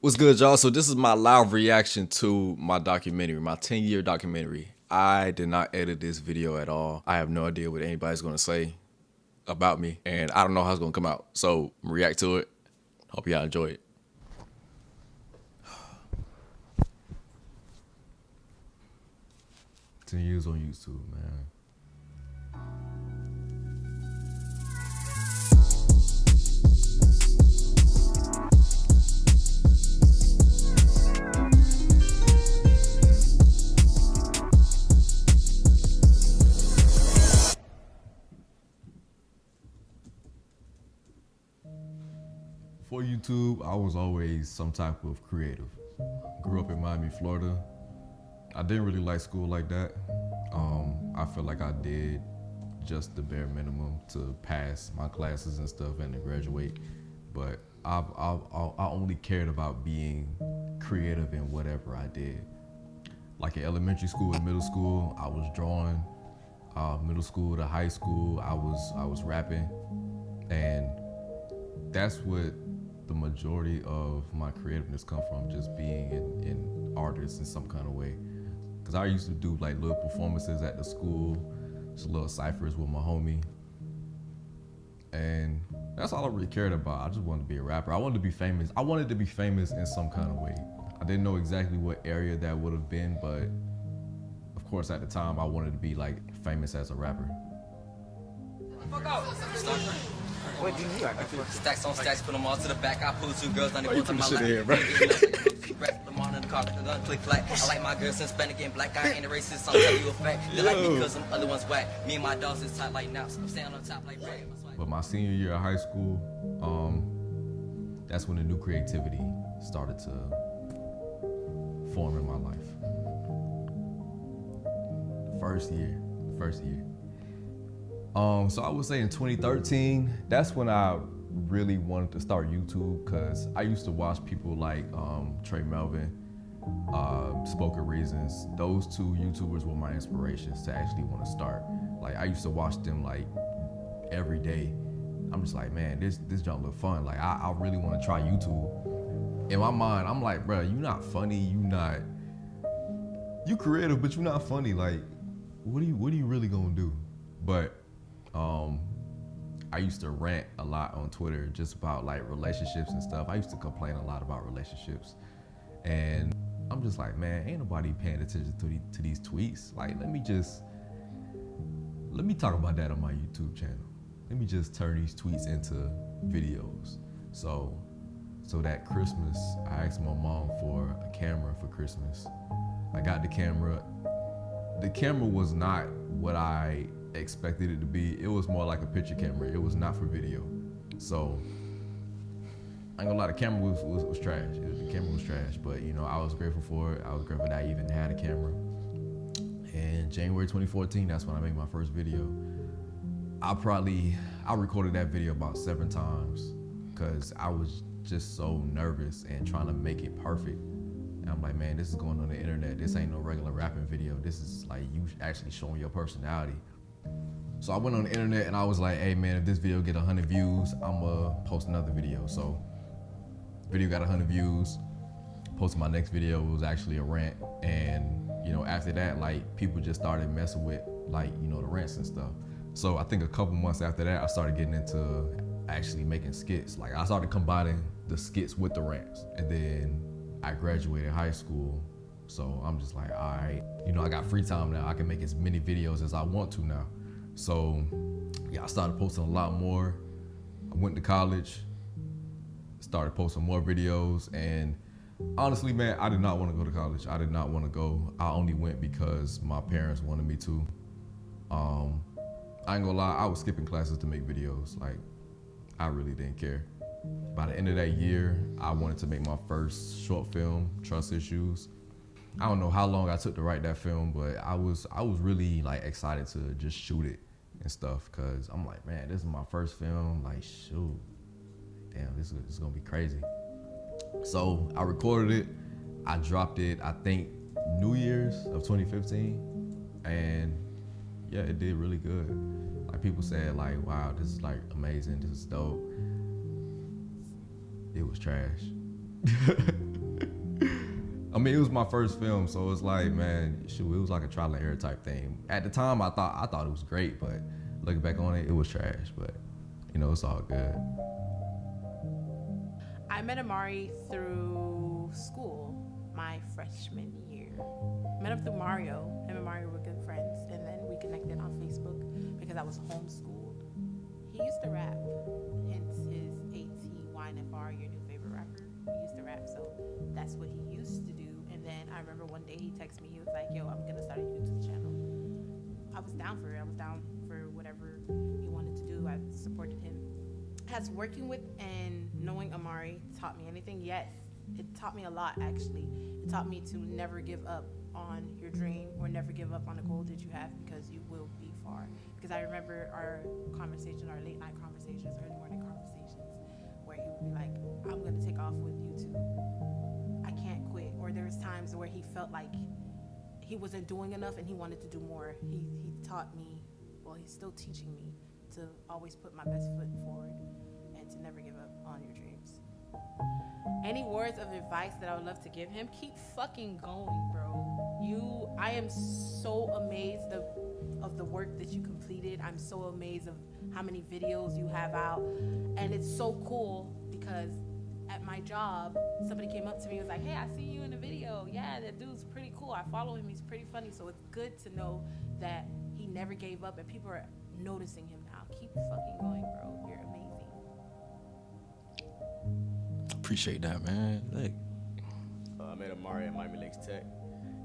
What's good, y'all? So this is my live reaction to my documentary, my 10-year documentary. I did not edit this video at all. I have no idea what anybody's gonna say about me, and I don't know how it's gonna come out. So react to it. Hope y'all enjoy it. 10 years on YouTube, man. For YouTube, I was always some type of creative. Grew up in Miami, Florida. I didn't really like school like that. I feel like I did just the bare minimum to pass my classes and stuff and to graduate. But I only cared about being creative in whatever I did. Like in elementary school and middle school, I was drawing. Middle school to high school, I was rapping, and that's what the majority of my creativeness come from, just being in artists in some kind of way. Cause I used to do like little performances at the school, just little ciphers with my homie. And that's all I really cared about. I just wanted to be a rapper. I wanted to be famous. I wanted to be famous in some kind of way. I didn't know exactly what area that would have been, but of course at the time I wanted to be like famous as a rapper. Fuck out. What do you mean? Stacks on stacks, put them all to the back. I pull 2 girls, 90 you points on put my the shit in here, lap. bro? Put them all in the car, the gun click flat. I like my girls Hispanic and black. I ain't a racist, I'll tell you a fact. They like me because some other ones whack. Me and my dogs is tight like naps. I'm staying on top like Ray. But my senior year of high school, that's when the new creativity started to form in my life. First year. So I would say in 2013, that's when I really wanted to start YouTube, because I used to watch people like Trey Melvin, Spoken Reasons. Those 2 YouTubers were my inspirations to actually want to start. Like I used to watch them like every day. I'm just like, man, this junk look fun. Like I really want to try YouTube. In my mind, I'm like, bro, you not funny, you creative, but you not funny. Like, what are you really gonna do? But I used to rant a lot on Twitter just about like relationships and stuff. I used to complain a lot about relationships, and I'm just like, man, ain't nobody paying attention to these tweets. Like, let me talk about that on my YouTube channel. Let me just turn these tweets into videos. So that Christmas, I asked my mom for a camera for Christmas. I got the camera. The camera was not what I expected it to be. It was more like a picture camera. It was not for video. So I ain't gonna lie, the camera was trash. The camera was trash, but you know, I was grateful for it. I was grateful that I even had a camera. And January 2014, that's when I made my first video. I recorded that video about 7 times because I was just so nervous and trying to make it perfect. And I'm like, man, this is going on the internet. This ain't no regular rapping video. This is like you actually showing your personality. So I went on the internet and I was like, hey man, if this video get 100 views, I'm gonna post another video. So video got 100 views, posted my next video. It was actually a rant. And you know, after that, like people just started messing with like, you know, the rants and stuff. So I think a couple months after that, I started getting into actually making skits. Like I started combining the skits with the rants. And then I graduated high school. So I'm just like, all right, you know, I got free time now. I can make as many videos as I want to now. So yeah, I started posting a lot more. I went to college, started posting more videos. And honestly, man, I did not want to go to college. I did not want to go. I only went because my parents wanted me to. I ain't gonna lie, I was skipping classes to make videos. Like, I really didn't care. By the end of that year, I wanted to make my first short film, Trust Issues. I don't know how long I took to write that film, but I was really like excited to just shoot it and stuff, cause I'm like, man, this is my first film. Like, shoot, damn, this is gonna be crazy. So I recorded it. I dropped it, I think, New Year's of 2015, and yeah, it did really good. Like people said, like, wow, this is like amazing, this is dope. It was trash. mean, it was my first film, so it was like, man, shoot, it was like a trial and error type thing. At the time, I thought it was great, but looking back on it, it was trash. But you know, it's all good. I met Amarii through school, my freshman year. Met him through Mario. Him and Mario were good friends, and then we connected on Facebook because I was homeschooled. He used to rap, hence his ATYNFR, your new favorite rapper. He used to rap, so that's what he used to do. And then I remember one day he texted me, he was like, yo, I'm gonna start a YouTube channel. I was down for it. I was down for whatever he wanted to do. I supported him. Has working with and knowing Amarii taught me anything? Yes, it taught me a lot, actually. It taught me to never give up on your dream or never give up on a goal that you have, because you will be far. Because I remember our conversations, our late night conversations, early morning conversations, where he would be like, I'm gonna take off with YouTube. I can't quit. Or there's times where he felt like he wasn't doing enough and he wanted to do more. He taught me, well, he's still teaching me to always put my best foot forward and to never give up on your dreams. Any words of advice that I would love to give him? Keep fucking going, bro. I am so amazed of the work that you completed. I'm so amazed of how many videos you have out. And it's so cool because at my job, somebody came up to me and was like, hey, I see you in a video. Yeah, that dude's pretty cool. I follow him. He's pretty funny. So it's good to know that he never gave up and people are noticing him now. Keep fucking going, bro. You're amazing. Appreciate that, man. Like, I met Amarii at Miami Lakes Tech.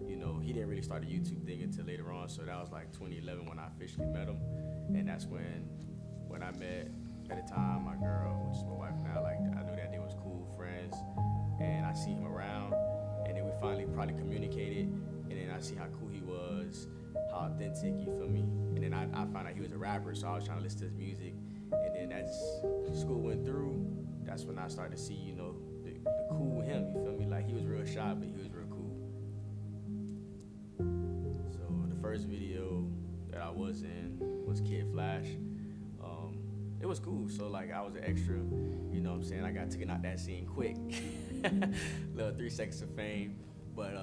You know, he didn't really start a YouTube thing until later on, so that was like 2011 when I officially met him. And that's when I met, at the time, my girl, which is my wife now, like, I knew that they was cool friends, and I see him around, and then we finally probably communicated, and then I see how cool he was, how authentic, you feel me? And then I found out he was a rapper, so I was trying to listen to his music, and then as school went through, that's when I started to see, you know, the cool him, you feel me? Like, he was real shy, but he was real cool. So the first video that I was in was Kid Flash. It was cool, so like I was an extra, you know what I'm saying? I got taken out that scene quick. Little 3 seconds of fame. But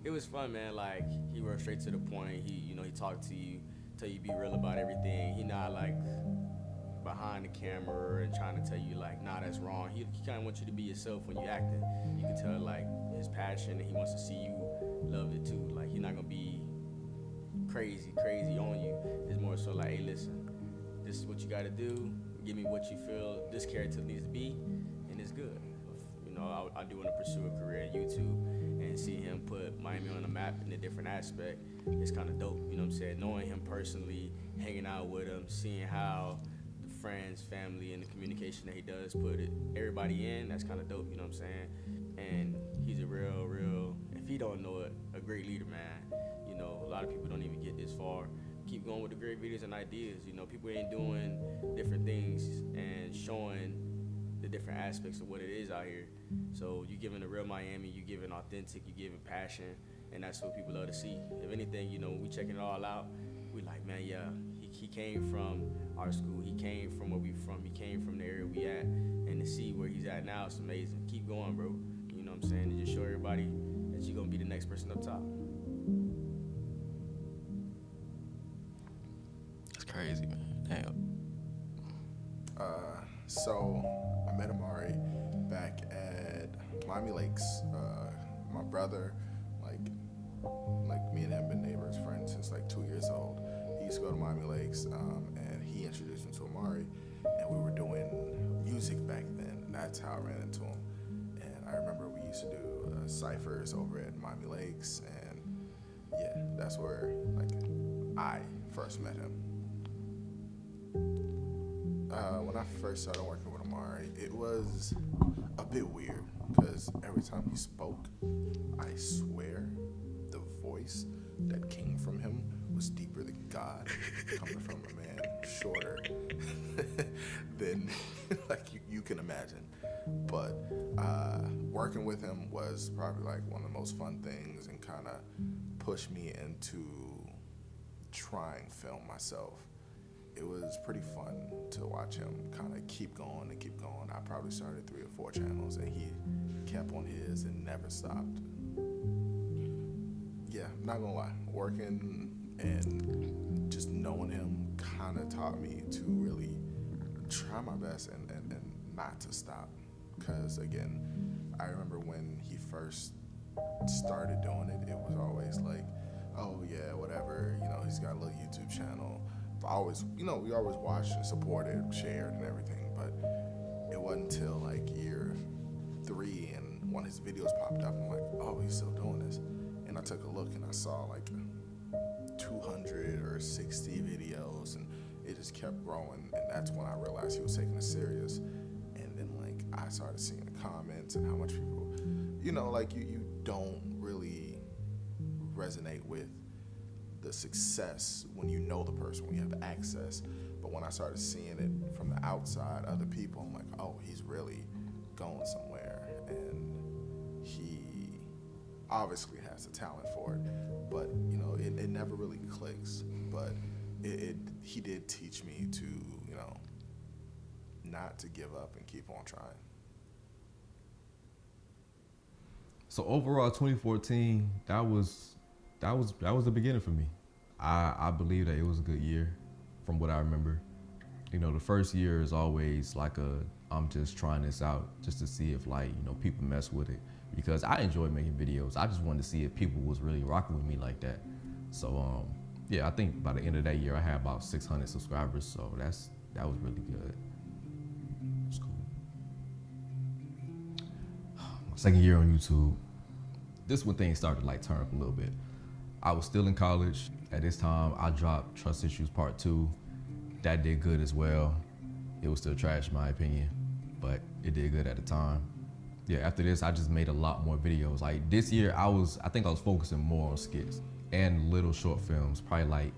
it was fun, man. Like, he went straight to the point. He talked to you, tell you be real about everything. He not like behind the camera and trying to tell you like, nah, that's wrong. He kind of wants you to be yourself when you acting. You can tell like his passion, and he wants to see you love it too. Like, he's not gonna be crazy on you. It's more so like, hey, listen, this is what you gotta do. Give me what you feel this character needs to be, and it's good. You know, I do want to pursue a career in YouTube, and see him put Miami on the map in a different aspect. It's kind of dope. You know what I'm saying? Knowing him personally, hanging out with him, seeing how the friends, family, and the communication that he does put everybody in, that's kind of dope. You know what I'm saying? And he's a real, if he don't know it, a great leader, man. You know, a lot of people don't even get this far. Keep going with the great videos and ideas. You know, people ain't doing different things and showing the different aspects of what it is out here. So you giving the real Miami, you giving authentic, you giving passion, and that's what people love to see. If anything, you know, we checking it all out. We like, man, yeah, he came from our school. He came from where we from. He came from the area we at, and to see where he's at now, it's amazing. Keep going, bro. You know what I'm saying? And just show everybody that you're gonna be the next person up top. crazy, man. Damn. So I met Amarii back at Miami Lakes. My brother, like me and him been neighbors, friends since like 2 years old. He used to go to Miami Lakes, and he introduced me to Amarii, and we were doing music back then. And that's how I ran into him. And I remember we used to do ciphers over at Miami Lakes, and yeah, that's where I first met him. When I first started working with Amarii, it was a bit weird because every time he spoke, I swear the voice that came from him was deeper than God, coming from a man shorter than you can imagine. But working with him was probably one of the most fun things and kind of pushed me into trying film myself. It was pretty fun to watch him kind of keep going and keep going. I probably started 3 or 4 channels and he kept on his and never stopped. Yeah, not gonna lie. Working and just knowing him kind of taught me to really try my best and not to stop. Because again, I remember when he first started doing it, it was always like, oh yeah, whatever, you know, he's got a little YouTube channel. I always, you know, we always watched and supported, shared and everything, but it wasn't until like year 3 and one of his videos popped up. I'm like, oh, he's still doing this. And I took a look and I saw like 200 or 60 videos, and it just kept growing. And that's when I realized he was taking it serious. And then like I started seeing the comments and how much people, you know, like you don't really resonate with the success when you know the person, when you have access. But when I started seeing it from the outside, other people, I'm like, oh, he's really going somewhere. And he obviously has the talent for it, but you know, it never really clicks. But he did teach me to, you know, not to give up and keep on trying. So overall, 2014, that was the beginning for me. I believe that it was a good year from what I remember. You know, the first year is always like I'm just trying this out just to see if, like, you know, people mess with it, because I enjoy making videos. I just wanted to see if people was really rocking with me like that. So yeah, I think by the end of that year I had about 600 subscribers, so that was really good. It's cool. My second year on YouTube, this is when things started to like turn up a little bit. I was still in college at this time. I dropped Trust Issues Part 2. That did good as well. It was still trash in my opinion, but it did good at the time. Yeah, after this, I just made a lot more videos. Like this year, I think I was focusing more on skits and little short films, probably like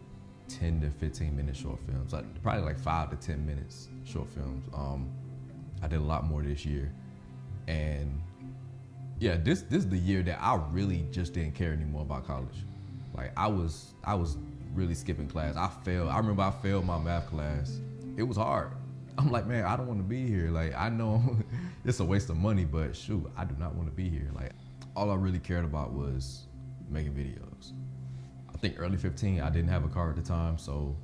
10 to 15 minute short films, like probably like 5 to 10 minutes short films. I did a lot more this year. And yeah, this is the year that I really just didn't care anymore about college. Like I was really skipping class. I remember I failed my math class. It was hard. I'm like, man, I don't want to be here. Like, I know it's a waste of money, but shoot, I do not want to be here. Like, all I really cared about was making videos. I think early 15, I didn't have a car at the time, so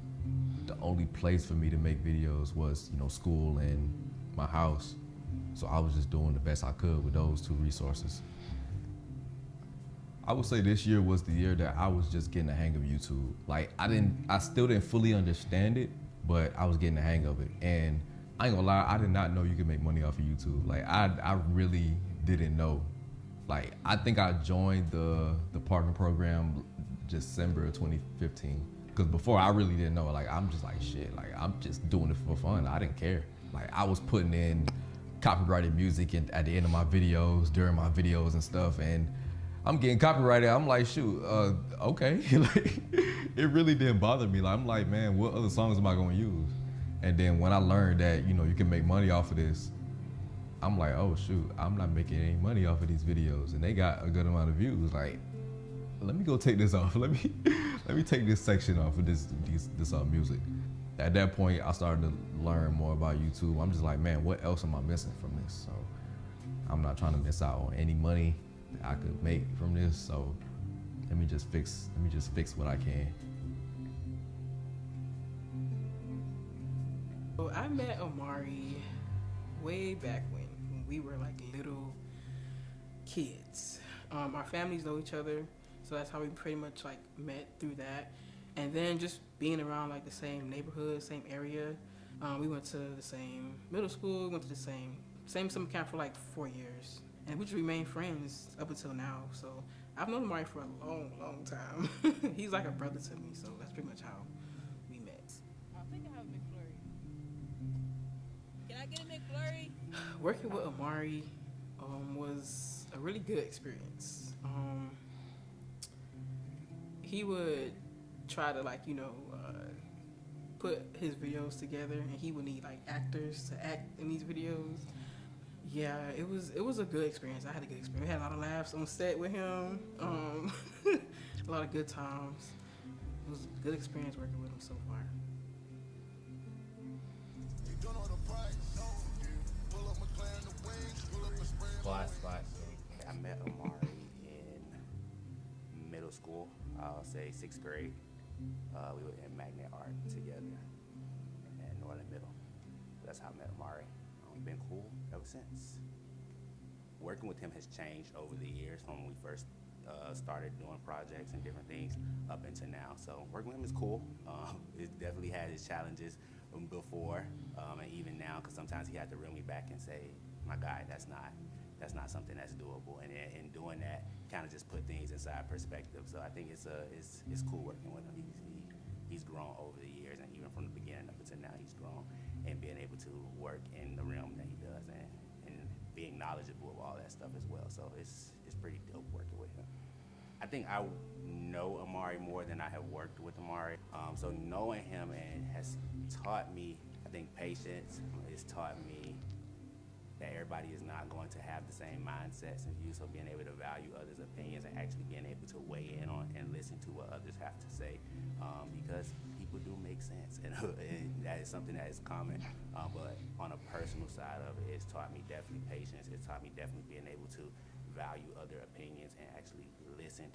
the only place for me to make videos was, you know, school and my house. So I was just doing the best I could with those two resources. I would say this year was the year that I was just getting the hang of YouTube. Like, I still didn't fully understand it, but I was getting the hang of it. And I ain't gonna lie, I did not know you could make money off of YouTube. Like, I really didn't know. Like, I think I joined the partner program December of 2015. Because before, I really didn't know. Like, I'm just like, shit, like, I'm just doing it for fun. I didn't care. Like, I was putting in copyrighted music at the end of my videos, during my videos and stuff, and I'm getting copyrighted. I'm like, shoot, okay. Like, it really didn't bother me. Like, I'm like, man, what other songs am I gonna use? And then when I learned that, you know, you can make money off of this, I'm like, oh shoot, I'm not making any money off of these videos, and they got a good amount of views. Like, let me go take this off. Let me take this section off of this music. At that point, I started to learn more about YouTube. I'm just like, man, what else am I missing from this? So I'm not trying to miss out on any money that I could make from this. So let me just fix what I can. So I met Amarii way back when we were like little kids. Our families know each other, so that's how we pretty much like met through that. And then just being around like the same neighborhood, same area. We went to the same middle school, went to the same summer camp for like 4 years. And we just remained friends up until now. So I've known Amarii for a long, long time. He's like a brother to me, so that's pretty much how we met. I think I have a McFlurry. Can I get a McFlurry? Working with Amarii was a really good experience. He would try to like, put his videos together, and he would need like actors to act in these videos. Yeah, it was a good experience. I had a good experience. We had a lot of laughs on set with him. A lot of good times. It was a good experience working with him so far. I met Amarii in school. I'll say 6th grade. We were in magnet art together at Northern Middle. That's how I met Amarii. We've been cool ever since. Working with him has changed over the years from when we first started doing projects and different things up into now. So working with him is cool. It definitely had its challenges before and even now, because sometimes he had to reel me back and say, my guy, that's not something that's doable. And in doing that, kind of just put things inside perspective. So I think it's cool working with him. He's grown over the years, and even from the beginning up until now, he's grown and being able to work in the realm that he does and being knowledgeable of all that stuff as well. So it's pretty dope working with him. I think I know Amarii more than I have worked with Amarii. So knowing him and has taught me, I think, patience. It's taught me that everybody is not going to have the same mindsets and views, so being able to value others' opinions and actually being able to weigh in on and listen to what others have to say, because people do make sense, and that is something that is common. But on a personal side of it, it's taught me definitely patience. It's taught me definitely being able to value other opinions and actually listen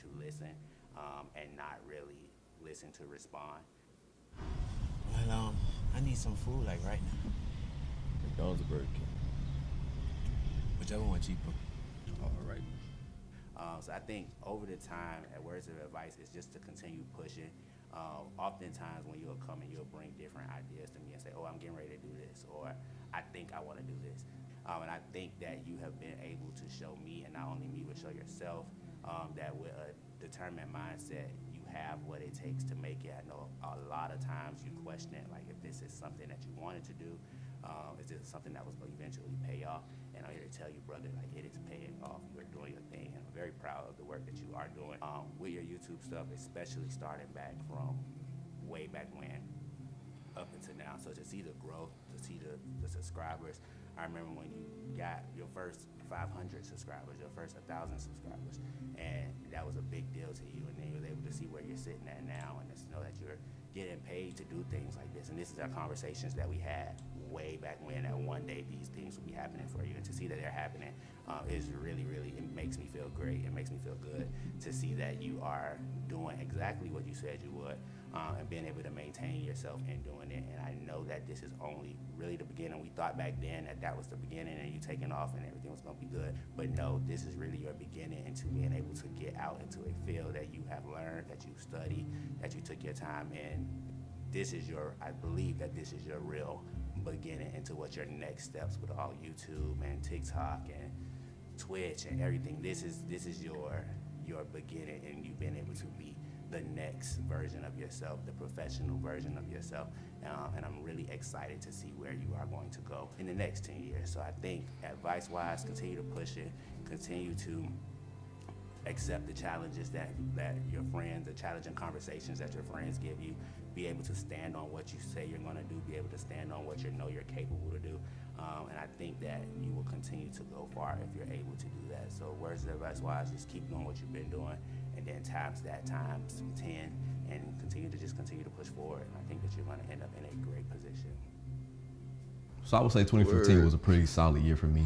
and not really listen to respond. Well, I need some food like right now. McDonald's or Burger King? Whichever one cheaper. All right. So I think over the time, at words of advice is just to continue pushing. Oftentimes when you'll come and you'll bring different ideas to me and say, oh, I'm getting ready to do this, or I think I want to do this. And I think that you have been able to show me, and not only me, but show yourself, that with a determined mindset, you have what it takes to make it. I know a lot of times you question it, like if this is something that you wanted to do, is this something that was going to eventually pay off? And I'm here to tell you, brother, like it is paying off. You're doing your thing, and I'm very proud of the work that you are doing with your YouTube stuff, especially starting back from way back when up until now. So to see the growth, to see the subscribers. I remember when you got your first 500 subscribers, your first 1,000 subscribers, and that was a big deal to you. And then you were able to see where you're sitting at now, and just know that you're getting paid to do things like this. And this is our conversations that we had way back when, that one day these things will be happening for you. And to see that they're happening is really, really, it makes me feel great. It makes me feel good to see that you are doing exactly what you said you would, and being able to maintain yourself in doing it. And I know that this is only really the beginning. We thought back then that was the beginning and you taking off and everything was gonna be good. But no, this is really your beginning into being able to get out into a field that you have learned, that you studied, that you took your time in. I believe that this is your real beginning into what your next steps with all YouTube and TikTok and Twitch and everything. This is your beginning, and you've been able to be the next version of yourself, the professional version of yourself. And I'm really excited to see where you are going to go in the next 10 years. So I think advice-wise, continue to push it, continue to accept the challenges that your friends, the challenging conversations that your friends give you, be able to stand on what you say you're gonna do, be able to stand on what you know you're capable to do. And I think that you will continue to go far if you're able to do that. So words of advice-wise, just keep doing what you've been doing, and then times 10, and continue to push forward. And I think that you're gonna end up in a great position. So I would say 2015 was a pretty solid year for me.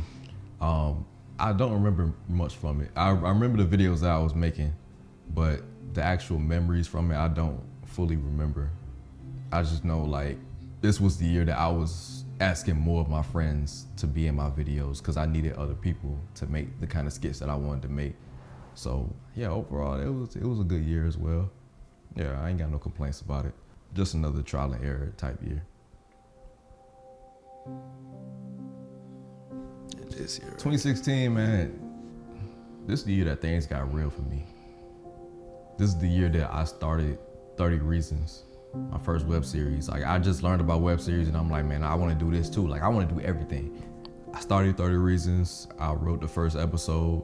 I don't remember much from it. I remember the videos that I was making, but the actual memories from it, I don't fully remember. I just know like this was the year that I was asking more of my friends to be in my videos because I needed other people to make the kind of skits that I wanted to make. So yeah, overall it was a good year as well. Yeah, I ain't got no complaints about it. Just another trial and error type year. This year, 2016, man, this is the year that things got real for me. This is the year that I started 30 Reasons, my first web series. Like I just learned about web series and I'm like, man, I want to do this too. Like I want to do everything. I started 30 Reasons. I wrote the first episode.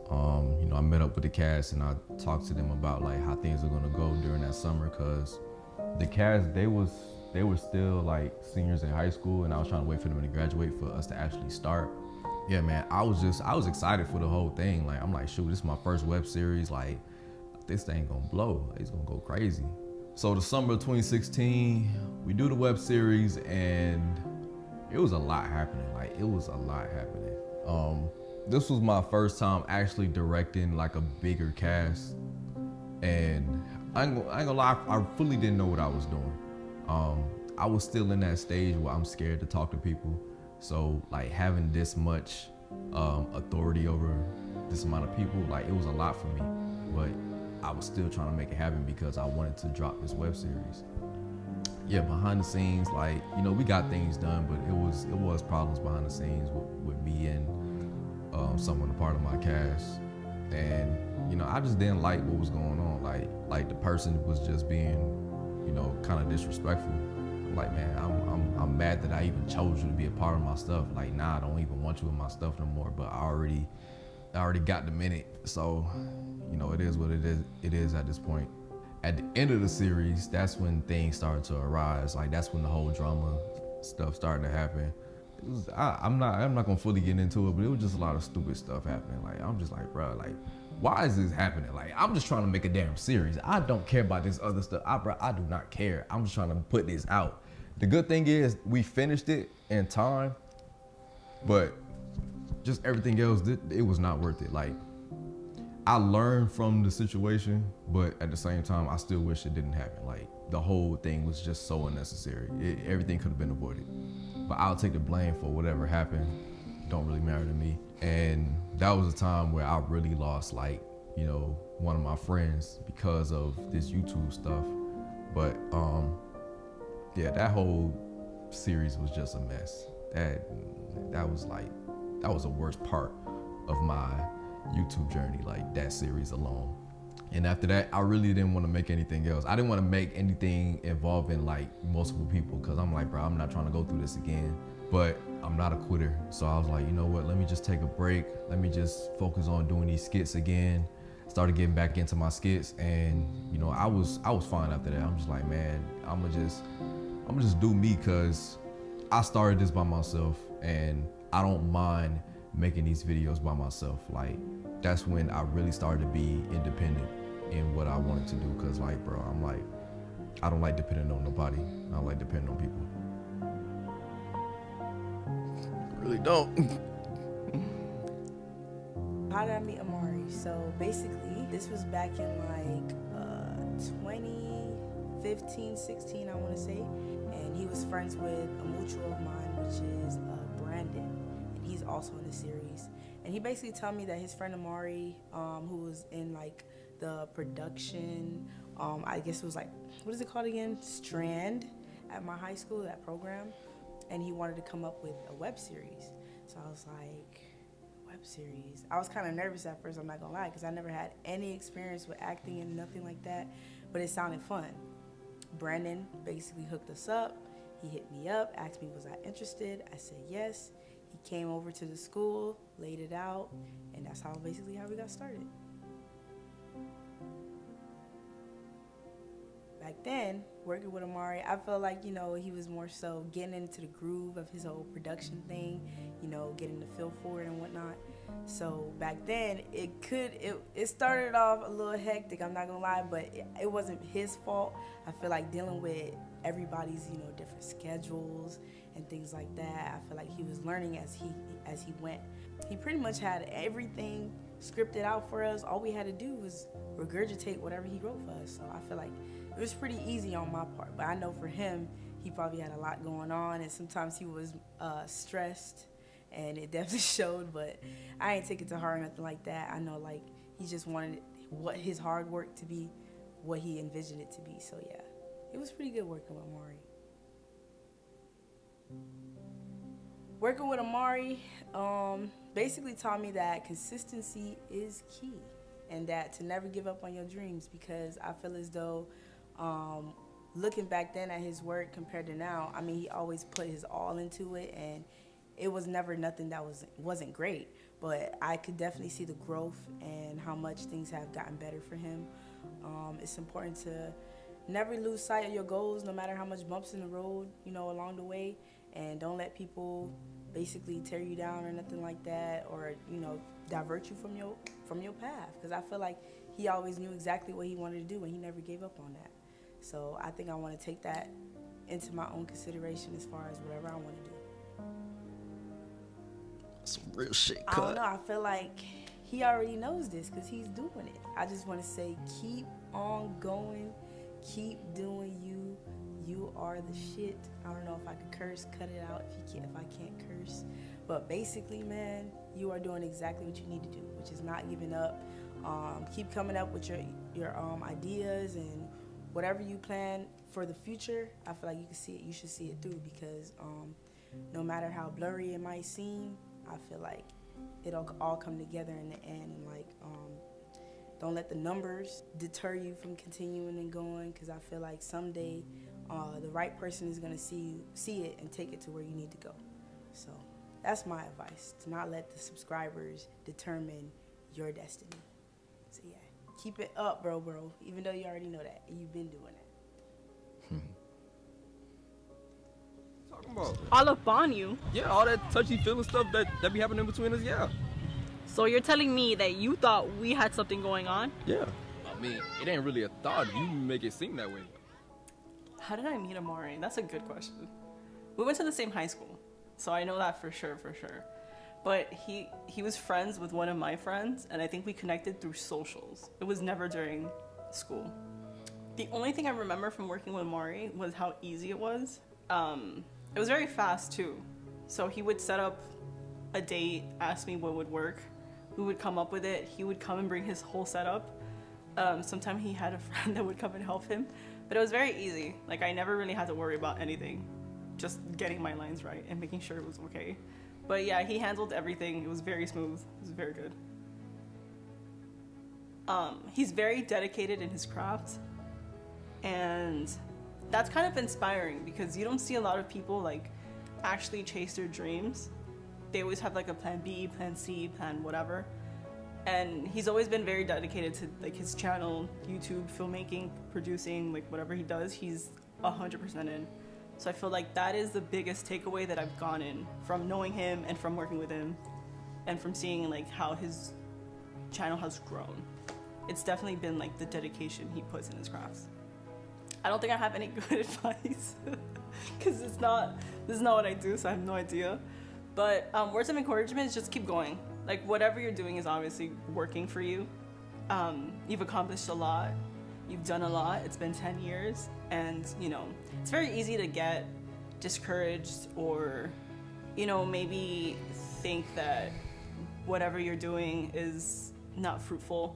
I met up with the cast and I talked to them about like how things are gonna go during that summer, cause the cast, they were still like seniors in high school and I was trying to wait for them to graduate for us to actually start. Yeah, man, I was excited for the whole thing. Like, I'm like, shoot, this is my first web series. Like, this thing gonna blow. It's gonna go crazy. So the summer of 2016, we do the web series and it was a lot happening. Like, it was a lot happening. This was my first time actually directing like a bigger cast. And I ain't gonna lie, I fully didn't know what I was doing. I was still in that stage where I'm scared to talk to people. So like having this much authority over this amount of people, like it was a lot for me. But I was still trying to make it happen because I wanted to drop this web series. Yeah, behind the scenes, like, you know, we got things done, but it was problems behind the scenes with me and someone a part of my cast. And, you know, I just didn't like what was going on. Like the person was just being, you know, kind of disrespectful. I'm like, man, I'm mad that I even chose you to be a part of my stuff. Like, nah, I don't even want you in my stuff no more. But I already got the minute. So, you know, it is what it is at this point. At the end of the series, that's when things started to arise. Like, that's when the whole drama stuff started to happen. I'm not gonna fully get into it, but it was just a lot of stupid stuff happening. Like, I'm just like, bro, like, why is this happening? Like, I'm just trying to make a damn series. I don't care about this other stuff. I do not care. I'm just trying to put this out. The good thing is we finished it in time, but just everything else, it was not worth it. Like, I learned from the situation, but at the same time, I still wish it didn't happen. Like, the whole thing was just so unnecessary. Everything could have been avoided. But I'll take the blame for whatever happened. Don't really matter to me. And that was a time where I really lost, like, you know, one of my friends because of this YouTube stuff. But yeah, that whole series was just a mess. That was the worst part of my YouTube journey, like that series alone. And after that, I really didn't want to make anything else. I didn't want to make anything involving like multiple people because I'm like, bro, I'm not trying to go through this again. But I'm not a quitter. So I was like, you know what, let me just take a break. Let me just focus on doing these skits again. Started getting back into my skits, and you know, I was fine after that. I'm just like, man, I'm gonna just do me because I started this by myself and I don't mind making these videos by myself. Like, that's when I really started to be independent in what I wanted to do. Cause like, bro, I'm like, I don't like depending on nobody. I don't like depending on people. I really don't. How did I meet Amarii? So basically, this was back in like 2015, 16, I want to say. And he was friends with a mutual of mine, which is Brandon. And he's also in the series. And he basically told me that his friend Amarii, who was in like the production, I guess it was like, what is it called again? Strand at my high school, that program. And he wanted to come up with a web series. So I was like, web series? I was kind of nervous at first, I'm not gonna lie, because I never had any experience with acting and nothing like that, but it sounded fun. Brandon basically hooked us up. He hit me up, asked me was I interested. I said yes. He came over to the school, laid it out, and that's basically how we got started. Back then, working with Amarii, I felt like, you know, he was more so getting into the groove of his whole production thing, you know, getting the feel for it and whatnot. So back then, it started off a little hectic, I'm not gonna lie, but it wasn't his fault. I feel like dealing with everybody's, you know, different schedules and things like that, I feel like he was learning as he went. He pretty much had everything scripted out for us. All we had to do was regurgitate whatever he wrote for us. So I feel like it was pretty easy on my part, but I know for him, he probably had a lot going on, and sometimes he was stressed, and it definitely showed, but I ain't take it to heart or nothing like that. I know, like, he just wanted his hard work to be what he envisioned it to be, so yeah. It was pretty good working with Amarii. Working with Amarii basically taught me that consistency is key, and that to never give up on your dreams, because I feel as though looking back then at his work compared to now, I mean, he always put his all into it, and it was never nothing that wasn't great, but I could definitely see the growth and how much things have gotten better for him. It's important to never lose sight of your goals, no matter how much bumps in the road, you know, along the way, and don't let people basically tear you down or nothing like that, or, you know, divert you from your path, because I feel like he always knew exactly what he wanted to do, and he never gave up on that. So I think I want to take that into my own consideration as far as whatever I want to do. Some real shit I cut. don't know. I feel like he already knows this because he's doing it. I just want to say, keep on going, keep doing you. You are the shit. I don't know if I could curse, cut it out if I can't curse. But basically, man, you are doing exactly what you need to do, which is not giving up. Keep coming up with your ideas and whatever you plan for the future. I feel like you should see it through because no matter how blurry it might seem, I feel like it'll all come together in the end. And like, don't let the numbers deter you from continuing and going, because I feel like someday the right person is gonna see it and take it to where you need to go. So that's my advice: to not let the subscribers determine your destiny. So yeah, keep it up, bro. Even though you already know that and you've been doing it. Talking about All up on you. yeah, all that touchy feeling stuff that be happening between us. Yeah, So you're telling me that you thought we had something going on? yeah. I mean, it ain't really a thought. You make it seem that way. How did I meet Amarii? That's a good question. We went to the same high school, so I know that for sure. But he was friends with one of my friends, and I think we connected through socials. It was never during school. The only thing I remember from working with Amarii was how easy it was. It was very fast too. So he would set up a date, ask me what would work. We would come up with it. He would come and bring his whole setup. Sometimes he had a friend that would come and help him. But it was very easy. Like, I never really had to worry about anything. Just getting my lines right and making sure it was okay. But yeah, he handled everything. It was very smooth. It was very good. He's very dedicated in his craft. And that's kind of inspiring because you don't see a lot of people like actually chase their dreams. They always have like a plan B, plan C, plan whatever. And he's always been very dedicated to like his channel, YouTube, filmmaking, producing, like whatever he does, he's 100% in. So I feel like that is the biggest takeaway that I've gone in from knowing him and from working with him and from seeing like how his channel has grown. It's definitely been like the dedication he puts in his crafts. I don't think I have any good advice because this is not what I do, so I have no idea. But words of encouragement is just keep going. Like whatever you're doing is obviously working for you. You've accomplished a lot. You've done a lot. It's been 10 years. And, you know, it's very easy to get discouraged or, you know, maybe think that whatever you're doing is not fruitful.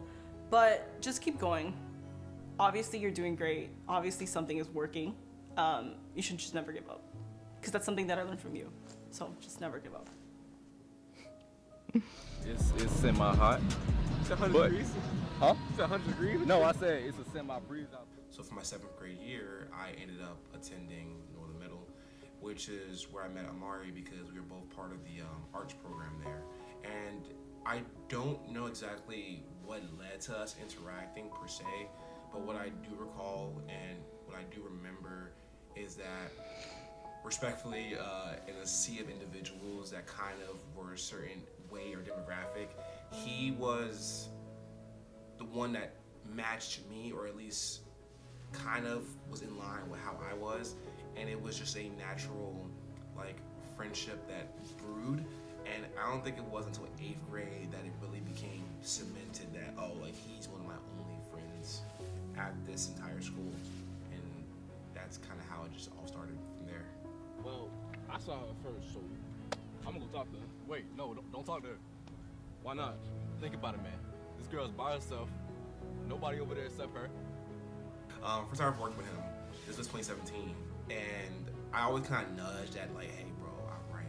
But just keep going. Obviously, you're doing great. Obviously, something is working. You should just never give up. Because that's something that I learned from you. So just never give up. It's semi-hot. It's 100 But- degrees? Huh? It's 100 degrees? No, I said it's a semi-breeze out there. So for my 7th grade year, I ended up attending Northern Middle, which is where I met Amarii because we were both part of the arts program there. And I don't know exactly what led to us interacting per se, but what I do recall and what I do remember is that respectfully, in a sea of individuals that kind of were a certain way or demographic, he was the one that matched me, or at least kind of was in line with how I was, and it was just a natural like friendship that brewed. And I don't think it was until 8th grade that it really became cemented that, oh, like he's one of my only friends at this entire school. And that's kind of how it just all started from there. Well, I saw her first, so I'm gonna go talk to her. Wait, no, don't talk to her. Why not? Think about it, man. This girl's by herself. Nobody over there except her. First time I've worked with him, this was 2017, and I always kind of nudged at like, hey, bro, all right,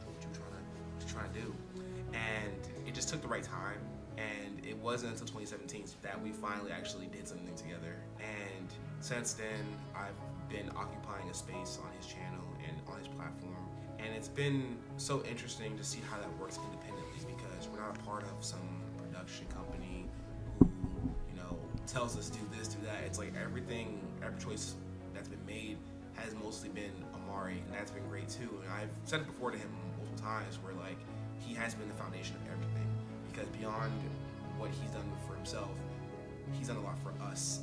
what you trying to do? And it just took the right time, and it wasn't until 2017 that we finally actually did something together. And since then, I've been occupying a space on his channel and on his platform, and it's been so interesting to see how that works independently because we're not a part of some production company who, you know, tells us do this, do that. It's like every choice that's been made has mostly been Amarii, and that's been great too. And I've said it before to him multiple times where like he has been the foundation of everything, because beyond what he's done for himself, he's done a lot for us.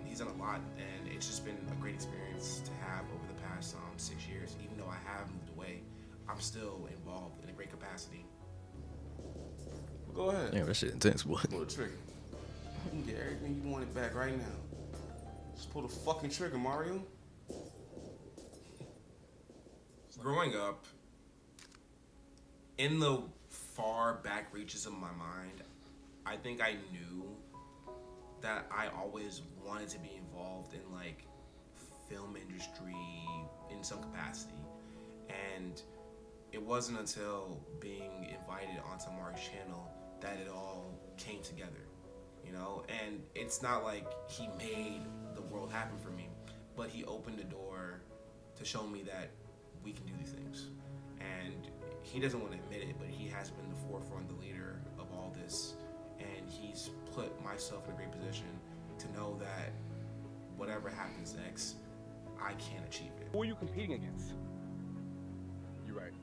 He's done a lot, and it's just been a great experience to have over the past 6 years. Even though I have moved away, I'm still involved in a great capacity. Go ahead. Damn, that shit intense, boy. Pull the trigger. You can get everything you wanted back right now. Just pull the fucking trigger, Mario. Growing up, in the far back reaches of my mind, I think I knew that I always wanted to be involved in like film industry in some capacity. And it wasn't until being invited onto Amarii's channel that it all came together, you know? And it's not like he made the world happen for me, but he opened the door to show me that we can do these things. And he doesn't want to admit it, but he has been the forefront, the leader of all this. And he's put myself in a great position to know that whatever happens next, I can achieve it. Who are you competing against? You're right.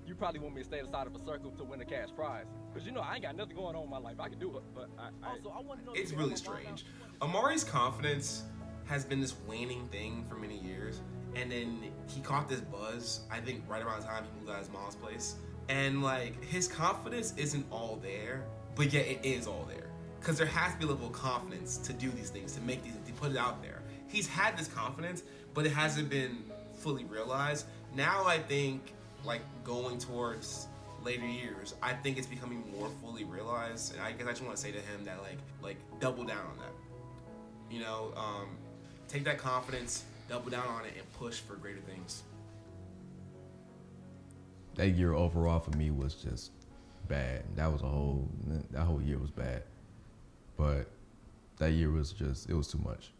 You probably want me to stay inside of a circle to win a cash prize. Because you know, I ain't got nothing going on in my life. I can do it, but I want to know. It's really strange. Amarii's confidence has been this waning thing for many years. And then he caught this buzz, I think right around the time he moved out of his mom's place. And like, his confidence isn't all there, but yet it is all there. Because there has to be a level of confidence to do these things, to make these, to put it out there. He's had this confidence, but it hasn't been fully realized. Now I think, like, going towards later years, I think it's becoming more fully realized. And I guess I just want to say to him that, like double down on that. You know, take that confidence, double down on it, and push for greater things. That year overall for me was just bad. That whole year was bad. But that year was just, it was too much.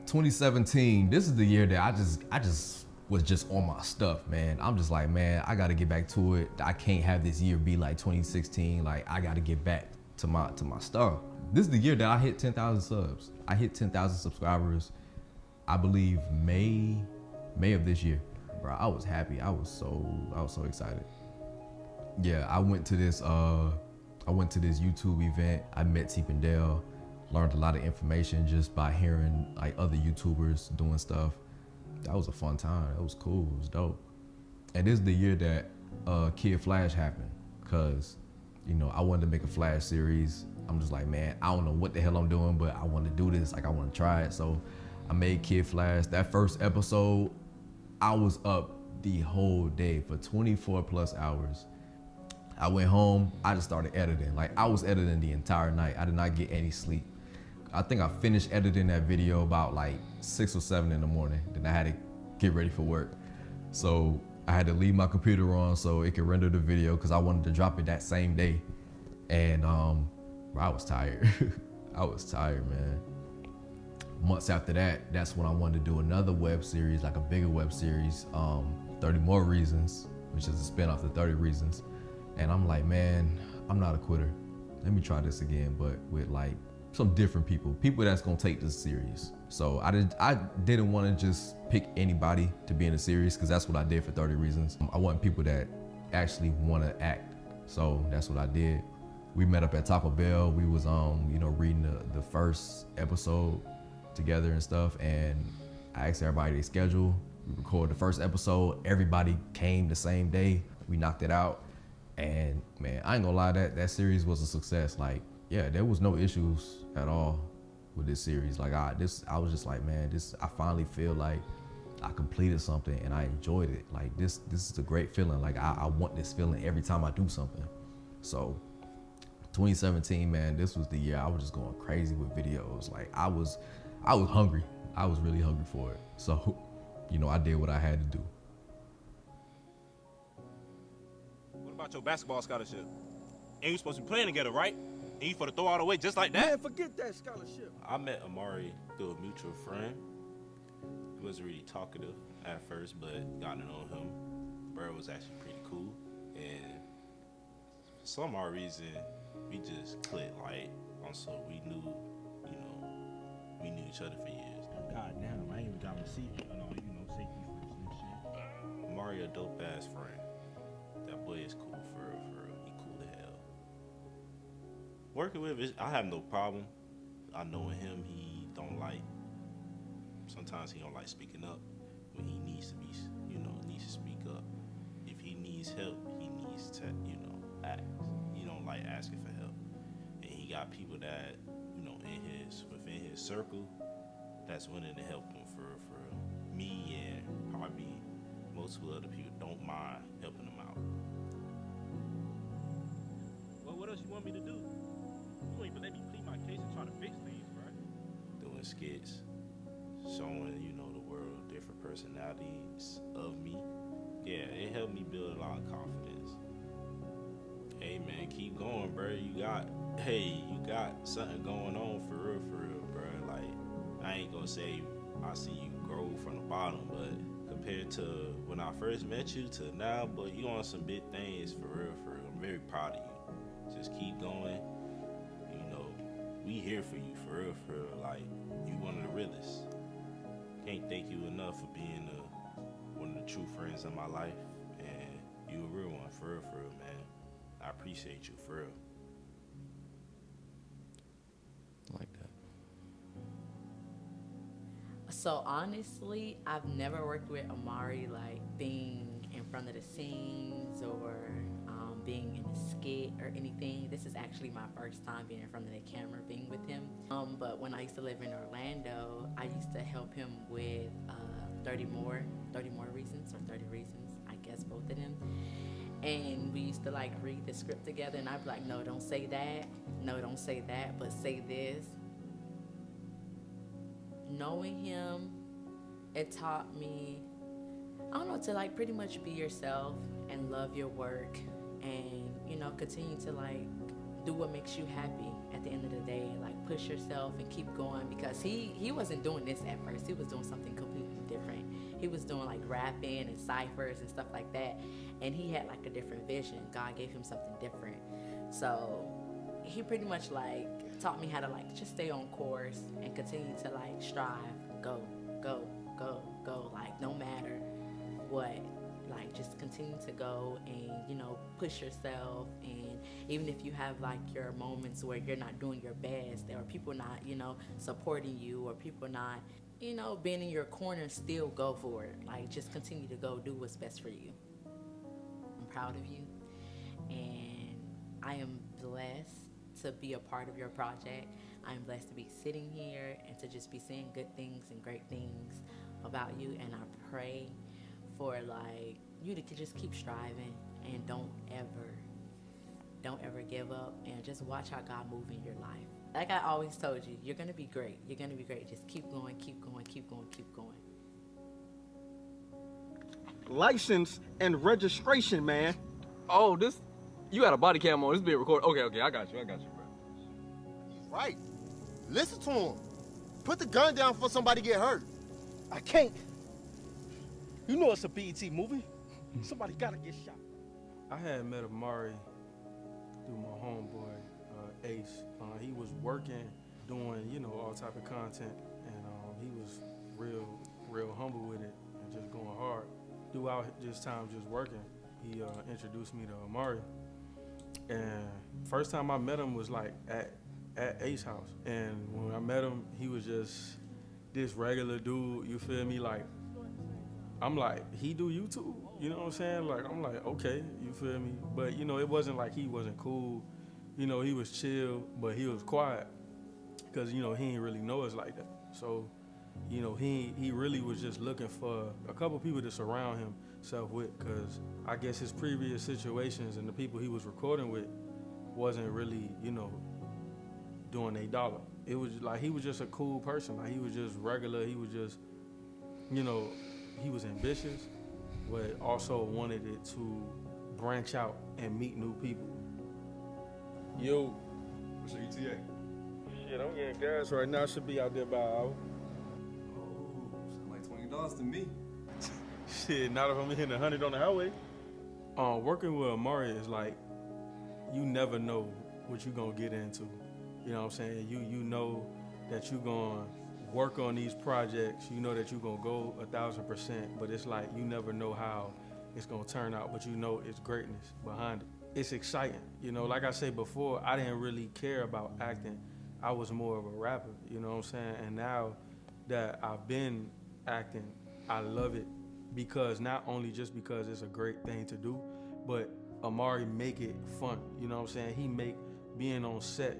2017, this is the year that I just was just on my stuff, man. I'm just like, man, I gotta get back to it. I can't have this year be like 2016. Like, I gotta get back to my stuff. This is the year that I hit 10,000 subs. I hit 10,000 subscribers, I believe May of this year. Bro, I was happy. I was so excited. Yeah, I went to this YouTube event. I met T. Pendale, learned a lot of information just by hearing like other YouTubers doing stuff. That was a fun time. It was cool. It was dope. And this is the year that Kid Flash happened, cause you know I wanted to make a Flash series. I'm just like, man, I don't know what the hell I'm doing, but I want to do this. Like, I want to try it. So I made Kid Flash. That first episode, I was up the whole day for 24 plus hours. I went home, I just started editing. Like, I was editing the entire night. I did not get any sleep. I think I finished editing that video about like 6 or 7 in the morning. Then I had to get ready for work. So I had to leave my computer on so it could render the video because I wanted to drop it that same day. And I was tired. I was tired, man. Months after that, that's when I wanted to do another web series, like a bigger web series, 30 More Reasons, which is a spinoff of 30 Reasons. And I'm like, man, I'm not a quitter. Let me try this again, but with like some different people that's gonna take this serious. So I didn't want to just pick anybody to be in a series, because that's what I did for 30 Reasons. I want people that actually want to act. So that's what I did. We met up at Taco Bell. We was reading the first episode together and stuff, and I asked everybody their schedule. We recorded the first episode. Everybody came the same day. We knocked it out, and man, I ain't gonna lie, that series was a success. Like, yeah, there was no issues at all with this series. Like, I was just like, man, I finally feel like I completed something and I enjoyed it. Like, this is a great feeling. Like, I want this feeling every time I do something. So 2017, man, this was the year I was just going crazy with videos. Like, I was hungry. I was really hungry for it. So, I did what I had to do. What about your basketball scholarship? And you supposed to be playing together, right? And you for to throw all the way just like that? Man, forget that scholarship. I met Amarii through a mutual friend. He wasn't really talkative at first, but got to know him. Bro was actually pretty cool. And for some odd reason, we just clicked, like, so we knew each other for years. God damn, I ain't even got my seat and all, safety first and shit. Amarii a dope ass friend. That boy is cool for real. He cool to hell. Working with him, I have no problem. I know him, he don't like, sometimes he don't like speaking up when he needs to be, needs to speak up. If he needs help, he needs to, you know, ask. He don't like asking for help. And he got people that, you know, within his circle that's willing to help him for me, and probably multiple other people don't mind helping him out. Well, what else you want me to do? You won't even let me plead my case and try to fix things, right? Doing skits, showing, you know, the world different personalities of me. Yeah, it helped me build a lot of confidence. Hey man, keep going, bro. You got something going on for real, bro. Like, I ain't gonna say I see you grow from the bottom, but compared to when I first met you to now, but you on some big things for real. I'm very proud of you. Just keep going. You know, we here for you for real. Like, you one of the realest. Can't thank you enough for being one of the true friends in my life, and you a real one for real, man. I appreciate you for real. Like that. So honestly, I've never worked with Amarii, like being in front of the scenes or being in a skit or anything. This is actually my first time being in front of the camera, being with him. But when I used to live in Orlando, I used to help him with 30 More Reasons, or 30 Reasons, I guess both of them. And we used to like read the script together, and I'd be like, no, don't say that. No, don't say that, but say this. Knowing him, it taught me, I don't know, to like pretty much be yourself and love your work, and, you know, continue to like do what makes you happy at the end of the day. Like, push yourself and keep going, because he wasn't doing this at first. He was doing something completely different. He was doing like rapping and ciphers and stuff like that, and he had like a different vision. God gave him something different. So he pretty much like taught me how to like just stay on course and continue to like strive, go, like no matter what, like just continue to go and, you know, push yourself. And even if you have like your moments where you're not doing your best, or people not, you know, supporting you, or people not, you know, being in your corner, still go for it. Like, just continue to go do what's best for you. I'm proud of you, and I am blessed to be a part of your project. I'm blessed to be sitting here and to just be saying good things and great things about you. And I pray for like you to just keep striving, and don't ever give up, and just watch how God move in your life. Like I always told you, you're gonna be great. You're gonna be great. Just keep going, keep going, keep going, keep going. License and registration, man. Oh, you got a body cam on. This being recorded. Okay, I got you, bro. Right. Listen to him. Put the gun down before somebody get hurt. I can't. You know it's a BET movie. Somebody gotta get shot. I had met Amarii through my homeboy, Ace. He was working, doing, you know, all type of content, and he was real humble with it and just going hard. Throughout this time just working, he introduced me to Amarii. And first time I met him was like at Ace house. And when I met him, he was just this regular dude, you feel me? Like, I'm like, he do YouTube? You know what I'm saying? Like, I'm like, okay, you feel me? But, you know, it wasn't like he wasn't cool. You know, he was chill, but he was quiet because, you know, he didn't really know us like that. So, you know, he really was just looking for a couple people to surround himself with, because I guess his previous situations and the people he was recording with wasn't really, you know, doing a dollar. It was like he was just a cool person. Like, he was just regular. He was just, you know, he was ambitious, but also wanted it to branch out and meet new people. Yo, what's your ETA? Shit, I'm getting gas right now. Should be out there by an hour. Oh, sound like $20 to me. Shit, not if I'm hitting 100 on the highway. Working with Amarii is like, you never know what you're gonna get into. You know what I'm saying? You know that you're gonna work on these projects. You know that you're gonna go 1,000%, but it's like you never know how it's gonna turn out, but you know it's greatness behind it. It's exciting. You know, like I said before, I didn't really care about acting. I was more of a rapper, you know what I'm saying? And now that I've been acting, I love it, because not only just because it's a great thing to do, but Amarii make it fun. You know what I'm saying? He make being on set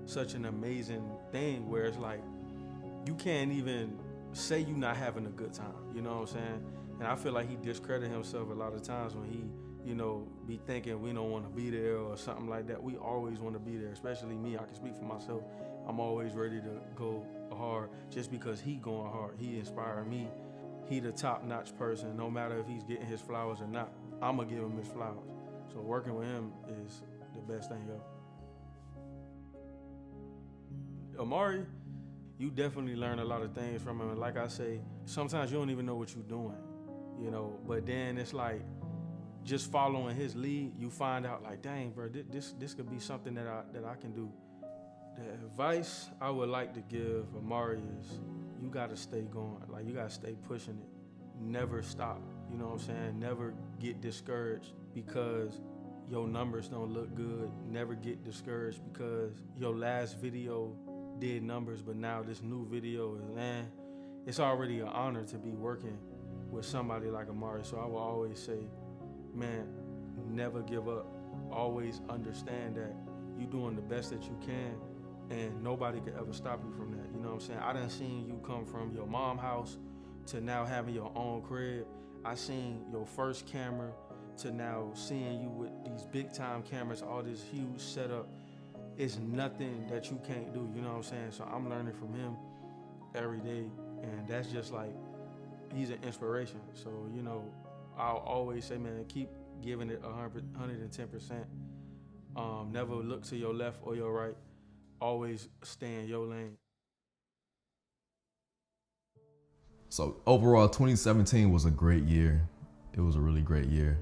such an amazing thing where it's like you can't even say you not having a good time. You know what I'm saying? And I feel like he discredit himself a lot of times when he, you know, be thinking we don't want to be there or something like that. We always want to be there, especially me. I can speak for myself. I'm always ready to go hard just because he going hard. He inspired me. He the top-notch person. No matter if he's getting his flowers or not, I'm going to give him his flowers. So working with him is the best thing ever. Amarii, you definitely learn a lot of things from him. And like I say, sometimes you don't even know what you're doing, you know, but then it's like just following his lead, you find out like, dang, bro, this could be something that I can do. The advice I would like to give Amarii is you got to stay going. Like, you got to stay pushing it. Never stop. You know what I'm saying? Never get discouraged because your numbers don't look good. Never get discouraged because your last video did numbers, but now this new video is, man, it's already an honor to be working with somebody like Amarii. So I will always say, man, never give up. Always understand that you're doing the best that you can, and nobody could ever stop you from that. You know what I'm saying? I done seen you come from your mom's house to now having your own crib. I seen your first camera to now seeing you with these big time cameras, all this huge setup. It's nothing that you can't do, you know what I'm saying? So I'm learning from him every day, and that's just like, he's an inspiration. So, you know, I'll always say, man, keep giving it 110%. Never look to your left or your right. Always stay in your lane. So overall, 2017 was a great year. It was a really great year.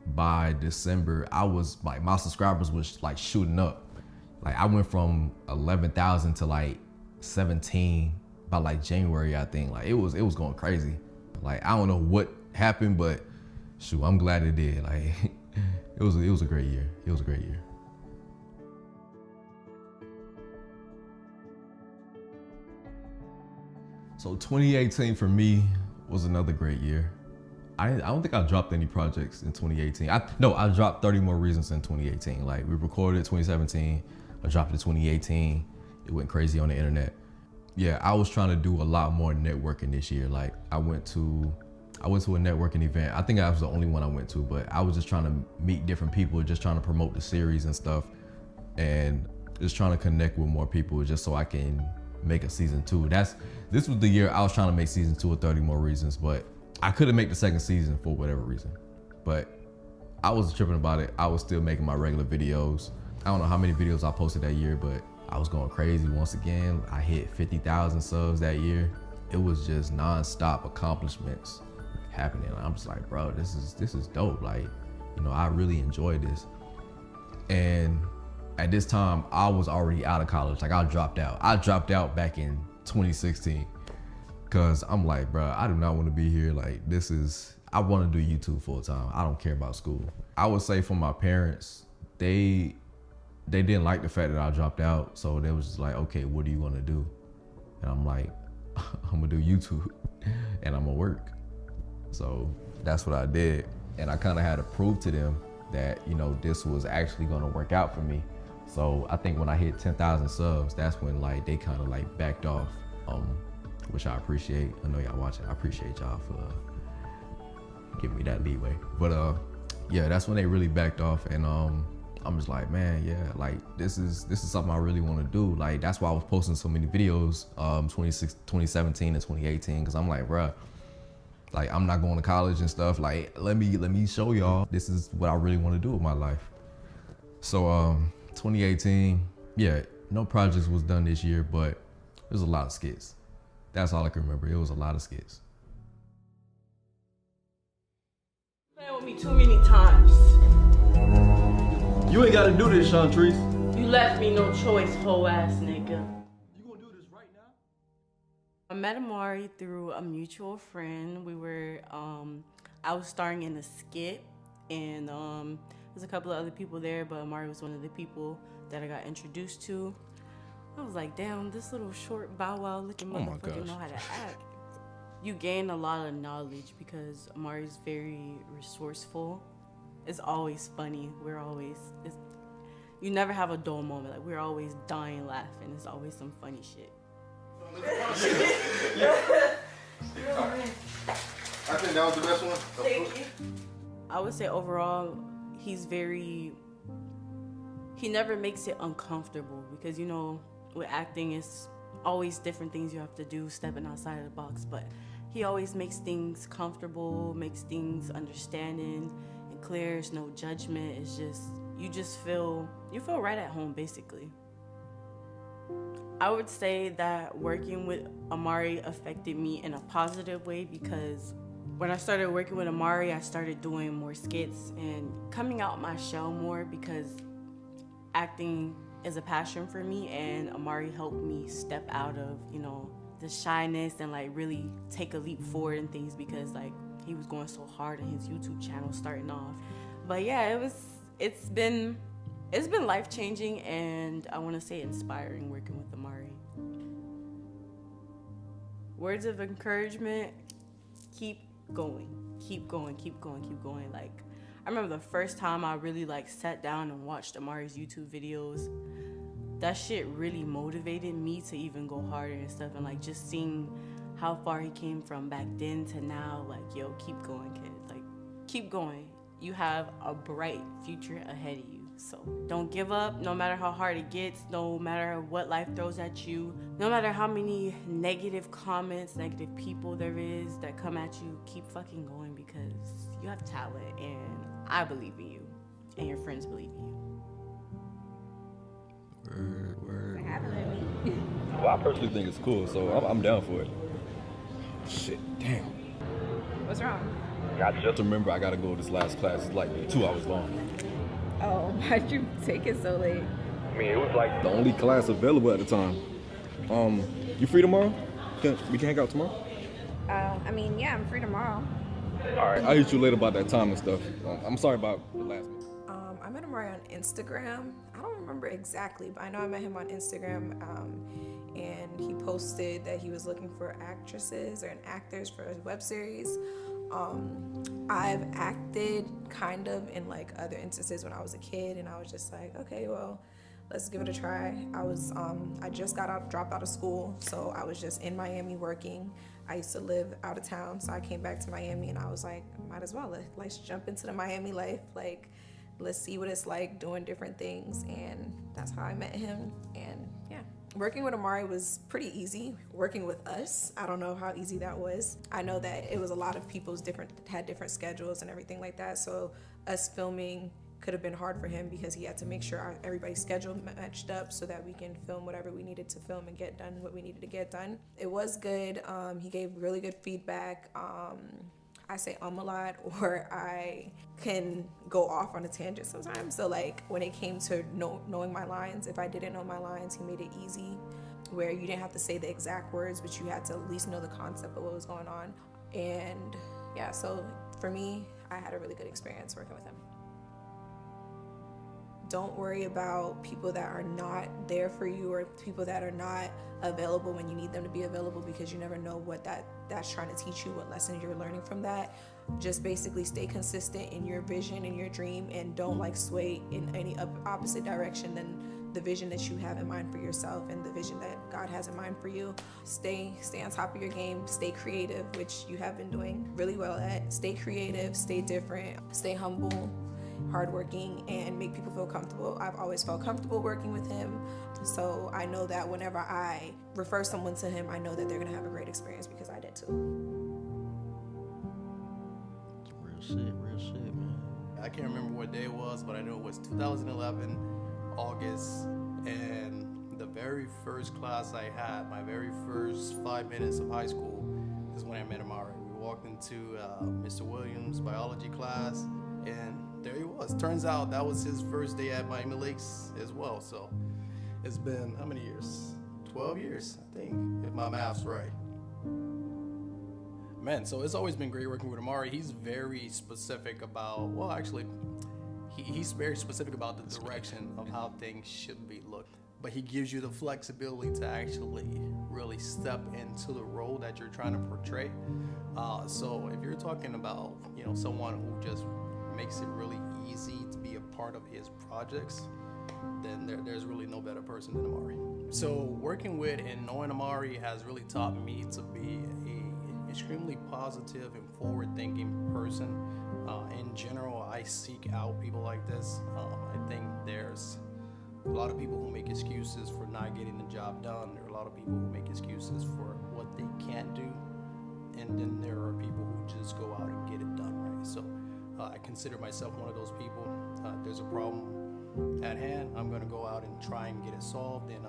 By December, I was like, my subscribers was like shooting up. Like I went from 11,000 to like 17 by like January, I think. Like it was going crazy. Like I don't know what happened, but shoot, I'm glad it did. Like it was a great year. It was a great year. So 2018 for me was another great year. I don't think I dropped any projects in 2018. I dropped 30 More Reasons in 2018. Like we recorded it 2017, I dropped it in 2018. It went crazy on the internet. Yeah, I was trying to do a lot more networking this year. Like I went to a networking event. I think I was the only one I went to, but I was just trying to meet different people, just trying to promote the series and stuff, and just trying to connect with more people just so I can make a season 2. This was the year I was trying to make season 2 of 30 More Reasons, but I couldn't make the second season for whatever reason. But I was tripping about it. I was still making my regular videos. I don't know how many videos I posted that year, but I was going crazy once again. I hit 50,000 subs that year. It was just non-stop accomplishments happening. I'm just like, bro, this is dope. Like, you know, I really enjoyed this. And at this time, I was already out of college. Like I dropped out. I dropped out back in 2016 because I'm like, bro, I do not want to be here. Like I want to do YouTube full time. I don't care about school. I would say for my parents, they didn't like the fact that I dropped out. So they was just like, okay, what are you gonna do? And I'm like, I'm gonna do YouTube and I'm gonna work. So that's what I did. And I kind of had to prove to them that, you know, this was actually gonna work out for me. So I think when I hit 10,000 subs, that's when like they kind of like backed off, which I appreciate. I know y'all watching. I appreciate y'all for giving me that leeway. But yeah, that's when they really backed off, and I'm just like, man, yeah, like this is something I really want to do. Like that's why I was posting so many videos 2017 and 2018, because I'm like, bruh, like I'm not going to college and stuff. Like let me show y'all this is what I really want to do with my life. So 2018, yeah, no projects was done this year, but it was a lot of skits. That's all I can remember. It was a lot of skits. Playing with me too many times. You ain't gotta do this, Chantrice. You left me no choice, hoe ass nigga. You gonna do this right now? I met Amarii through a mutual friend. We were, I was starring in a skit, and there's a couple of other people there, but Amarii was one of the people that I got introduced to. I was like, damn, this little short bow wow looking motherfucker know how to act. You gain a lot of knowledge because Amari's very resourceful, it's always funny. You never have a dull moment. Like, we're always dying laughing. It's always some funny shit. I think that was the best one. Thank you. I would say overall, he never makes it uncomfortable because, you know, with acting, it's always different things you have to do, stepping outside of the box. But he always makes things comfortable, makes things understanding and clear. There's no judgment. It's just, you feel right at home, basically. I would say that working with Amarii affected me in a positive way because when I started working with Amarii, I started doing more skits and coming out my shell more because acting is a passion for me, and Amarii helped me step out of, you know, the shyness and like really take a leap forward in things because like he was going so hard on his YouTube channel starting off. But yeah, it's been life-changing, and I want to say inspiring working with Amarii. Words of encouragement: keep going, keep going, keep going, keep going. Like, I remember the first time I really like sat down and watched Amarii's YouTube videos. That shit really motivated me to even go harder and stuff, and like just seeing how far he came from back then to now. Like, yo, keep going, kid. Like, keep going. You have a bright future ahead of you. So don't give up, no matter how hard it gets, no matter what life throws at you, no matter how many negative comments, negative people there is that come at you, keep fucking going because you have talent, and I believe in you, and your friends believe in you. Word. Well, I personally think it's cool, so I'm down for it. Shit, damn. What's wrong? I just remember I gotta go to this last class. It's like 2 hours long. Oh, why'd you take it so late? I mean, it was like the only class available at the time. You free tomorrow? We can hang out tomorrow? I mean, yeah, I'm free tomorrow. All right, I'll hit you later about that time and stuff. I'm sorry about the last minute. I met Amarii on Instagram. I don't remember exactly, but I know I met him on Instagram, and he posted that he was looking for actresses or actors for a web series. I've acted kind of in like other instances when I was a kid, and I was just like, okay, well, let's give it a try. I just dropped out of school, so I was just in Miami working. I used to live out of town, so I came back to Miami, and I was like, might as well, let's jump into the Miami life. Like, let's see what it's like doing different things, and that's how I met him. And yeah, working with Amarii was pretty easy. Working with us, I don't know how easy that was. I know that it was a lot of people's had different schedules and everything like that, so us filming could have been hard for him because he had to make sure everybody's schedule matched up so that we can film whatever we needed to film and get done what we needed to get done. It was good. He gave really good feedback. I say a lot, or I can go off on a tangent sometimes. So like when it came to knowing my lines, if I didn't know my lines, he made it easy where you didn't have to say the exact words, but you had to at least know the concept of what was going on. And yeah, so for me, I had a really good experience working with him. Don't worry about people that are not there for you or people that are not available when you need them to be available, because you never know what that's trying to teach you, what lessons you're learning from that. Just basically stay consistent in your vision and your dream, and don't like sway in any opposite direction than the vision that you have in mind for yourself and the vision that God has in mind for you. Stay on top of your game, stay creative, which you have been doing really well at. Stay creative, stay different, stay humble, hardworking, and make people feel comfortable. I've always felt comfortable working with him, so I know that whenever I refer someone to him, I know that they're gonna have a great experience because I did too. Real shit, man. I can't remember what day it was, but I know it was 2011, August, and the very first class I had, my very first 5 minutes of high school, is when I met Amarii. We walked into Mr. Williams' biology class, and there he was. Turns out that was his first day at Miami Lakes as well. So it's been, how many years? 12 years, I think, if my math's right. Man, so it's always been great working with Amarii. He's very specific about, well, actually, he's very specific about the direction of how things should be looked. But he gives you the flexibility to actually really step into the role that you're trying to portray. So if you're talking about, someone who just makes it really easy to be a part of his projects, then there's really no better person than Amarii. So working with and knowing Amarii has really taught me to be a extremely positive and forward-thinking person. In general, I seek out people like this. I think there's a lot of people who make excuses for not getting the job done. There are a lot of people who make excuses for what they can't do. And then there are people who just go out and get it done, right? So I consider myself one of those people. There's a problem at hand, I'm gonna go out and try and get it solved. And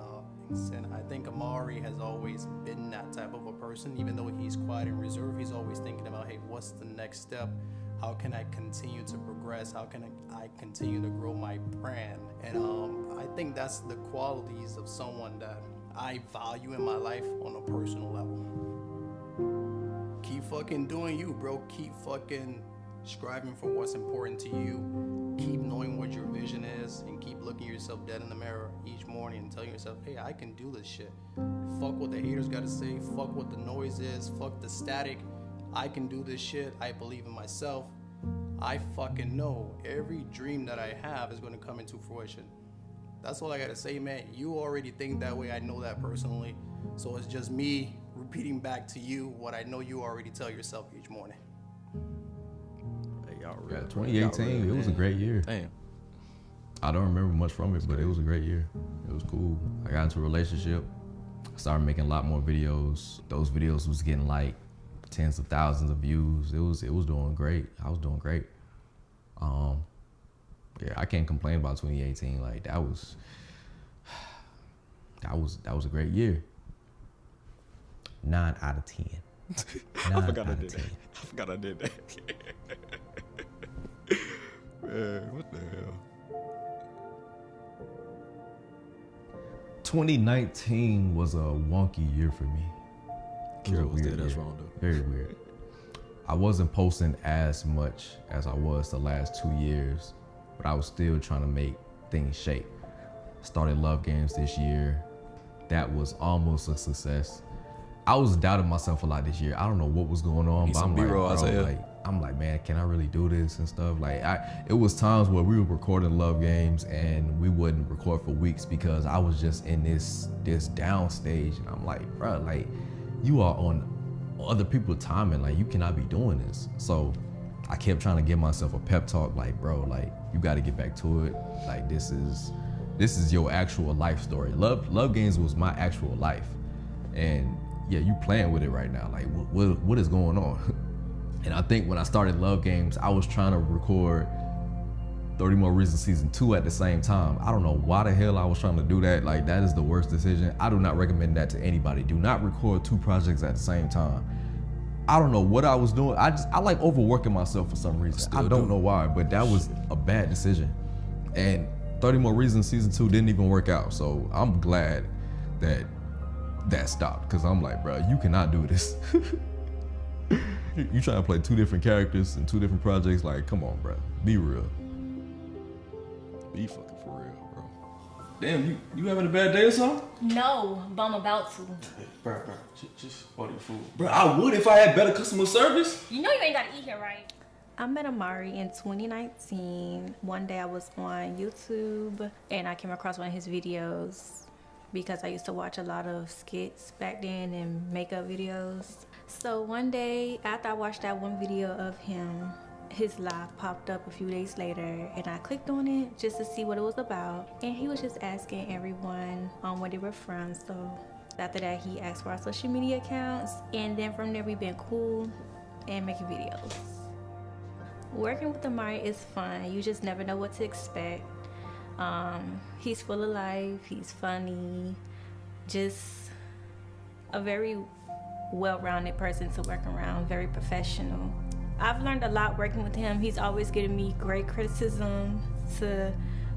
I think Amarii has always been that type of a person. Even though he's quiet and reserved, he's always thinking about, hey, what's the next step? How can I continue to progress? How can I continue to grow my brand? And I think that's the qualities of someone that I value in my life on a personal level. Keep fucking doing you, bro. Keep fucking striving for what's important to you. Keep knowing what your vision is and keep looking yourself dead in the mirror each morning and telling yourself, hey, I can do this shit. Fuck what the haters gotta say. Fuck what the noise is. Fuck the static. I can do this shit. I believe in myself. I fucking know every dream that I have is gonna come into fruition. That's all I gotta say, man. You already think that way. I know that personally. So it's just me repeating back to you what I know you already tell yourself each morning. Hey, y'all real. Yeah, 2018, it was a great year. Damn. I don't remember much from it, but it was a great year. It was cool. I got into a relationship. I started making a lot more videos. Those videos was getting like tens of thousands of views. It was doing great. I was doing great. Yeah, I can't complain about 2018. Like that was a great year. 9 out of 10. I forgot I did that. I forgot I did that. Man, what the hell? 2019 was a wonky year for me. Kira was dead. That's wrong though. Very weird. I wasn't posting as much as I was the last 2 years, but I was still trying to make things shape. Started Love Games this year. That was almost a success. I was doubting myself a lot this year. I don't know what was going on, but I'm like, man, can I really do this and stuff? Like, it was times where we were recording Love Games and we wouldn't record for weeks because I was just in this down stage, and I'm like, bro, like, you are on other people's timing. Like, you cannot be doing this. So I kept trying to give myself a pep talk, like, bro, like, you got to get back to it. Like, this is your actual life story. Love Games was my actual life, and yeah, you playing with it right now. Like, what is going on? And I think when I started Love Games, I was trying to record 30 More Reasons Season 2 at the same time. I don't know why the hell I was trying to do that. Like, that is the worst decision. I do not recommend that to anybody. Do not record 2 projects at the same time. I don't know what I was doing. I like overworking myself for some reason. I don't know why, but that was a bad decision. And 30 More Reasons Season 2 didn't even work out. So I'm glad that stopped, because I'm like, bro, you cannot do this. You trying to play 2 different characters in 2 different projects. Like, come on, bro. Be real. Be fucking for real, bro. Damn, you having a bad day or something? No, but I'm about to. Bro, just order your food. Bro, I would if I had better customer service. You know you ain't gotta eat here, right? I met Amarii in 2019. One day I was on YouTube and I came across one of his videos because I used to watch a lot of skits back then and makeup videos. So one day after I watched that one video of him, his live popped up a few days later and I clicked on it just to see what it was about. And he was just asking everyone where they were from. So after that, he asked for our social media accounts. And then from there, we've been cool and making videos. Working with Amarii is fun. You just never know what to expect. He's full of life, he's funny, just a very well-rounded person to work around, very professional. I've learned a lot working with him. He's always given me great criticism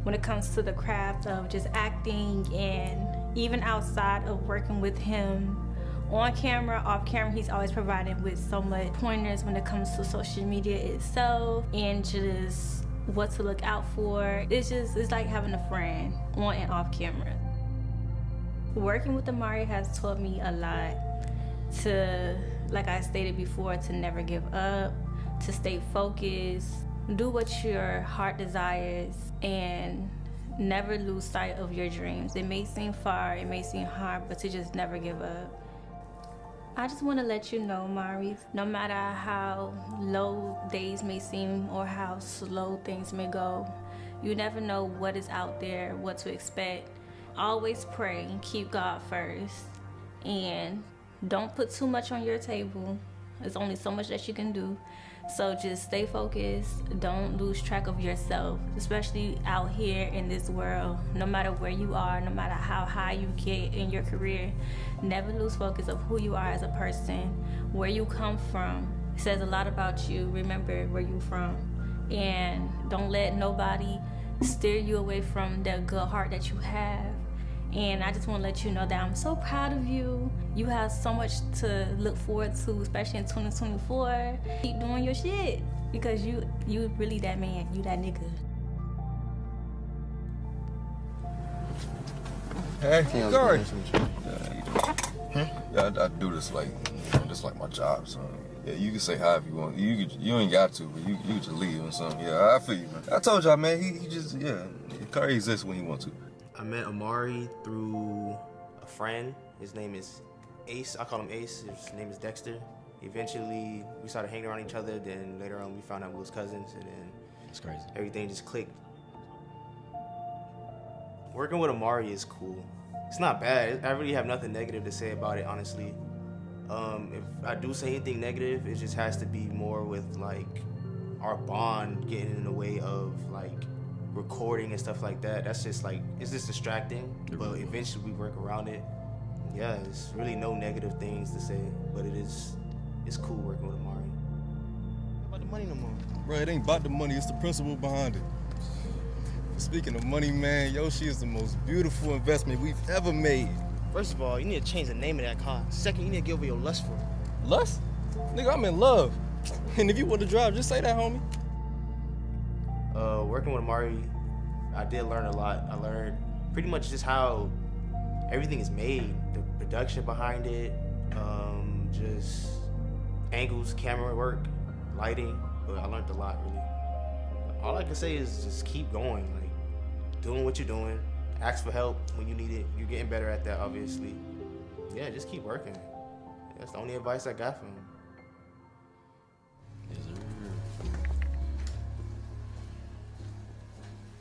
when it comes to the craft of just acting, and even outside of working with him, on camera, off camera, he's always provided with so much pointers when it comes to social media itself and just what to look out for. It's like having a friend on and off camera. Working with Amarii has taught me a lot to, like I stated before, to never give up, to stay focused, do what your heart desires and never lose sight of your dreams. It may seem far, it may seem hard, but to just never give up. I just want to let you know, Amarii, no matter how low days may seem or how slow things may go, you never know what is out there, what to expect. Always pray and keep God first. And don't put too much on your table. There's only so much that you can do. So just stay focused. Don't lose track of yourself, especially out here in this world. No matter where you are, no matter how high you get in your career, never lose focus of who you are as a person, where you come from. It says a lot about you. Remember where you're from. And don't let nobody steer you away from that good heart that you have. And I just want to let you know that I'm so proud of you. You have so much to look forward to, especially in 2024. Keep doing your shit because you really that man. You that nigga. Hey, Yeah, sorry. Huh? Yeah, I do this like my job, so yeah, you can say hi if you want. You ain't got to, but you can just leave or something. Yeah, I feel you, man. I told y'all, man. He just Curry exists when he wants to. I met Amarii through a friend. His name is Ace. I call him Ace. His name is Dexter. Eventually, we started hanging around each other. Then later on, we found out we was cousins, and then it's crazy. Everything just clicked. Working with Amarii is cool. It's not bad. I really have nothing negative to say about it, honestly. If I do say anything negative, it just has to be more with like our bond getting in the way of like recording and stuff like that. That's just like, it's just distracting, but eventually we work around it. Yeah, it's really no negative things to say, but it's cool working with Amarii. About the money no more. Bro, it ain't about the money, it's the principle behind it. Speaking of money, man, Yoshi is the most beautiful investment we've ever made. First of all, you need to change the name of that car. Second, you need to give over your lust for it. Lust? Nigga, I'm in love. And if you want to drive, just say that, homie. Working with Amarii, I did learn a lot. I learned pretty much just how everything is made, the production behind it, just angles, camera work, lighting, but I learned a lot, really. All I can say is just keep going, like doing what you're doing, ask for help when you need it. You're getting better at that, obviously. Yeah, just keep working. That's the only advice I got from him.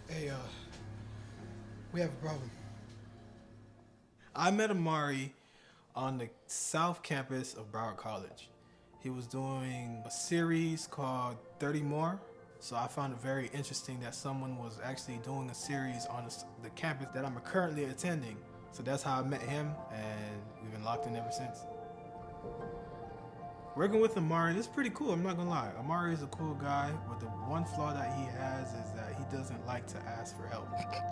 Hey, we have a problem. I met Amarii on the South Campus of Broward College. He was doing a series called 30 More. So I found it very interesting that someone was actually doing a series on the campus that I'm currently attending. So that's how I met him, and we've been locked in ever since. Working with Amarii is pretty cool, I'm not gonna lie. Amarii is a cool guy, but the one flaw that he has is that he doesn't like to ask for help.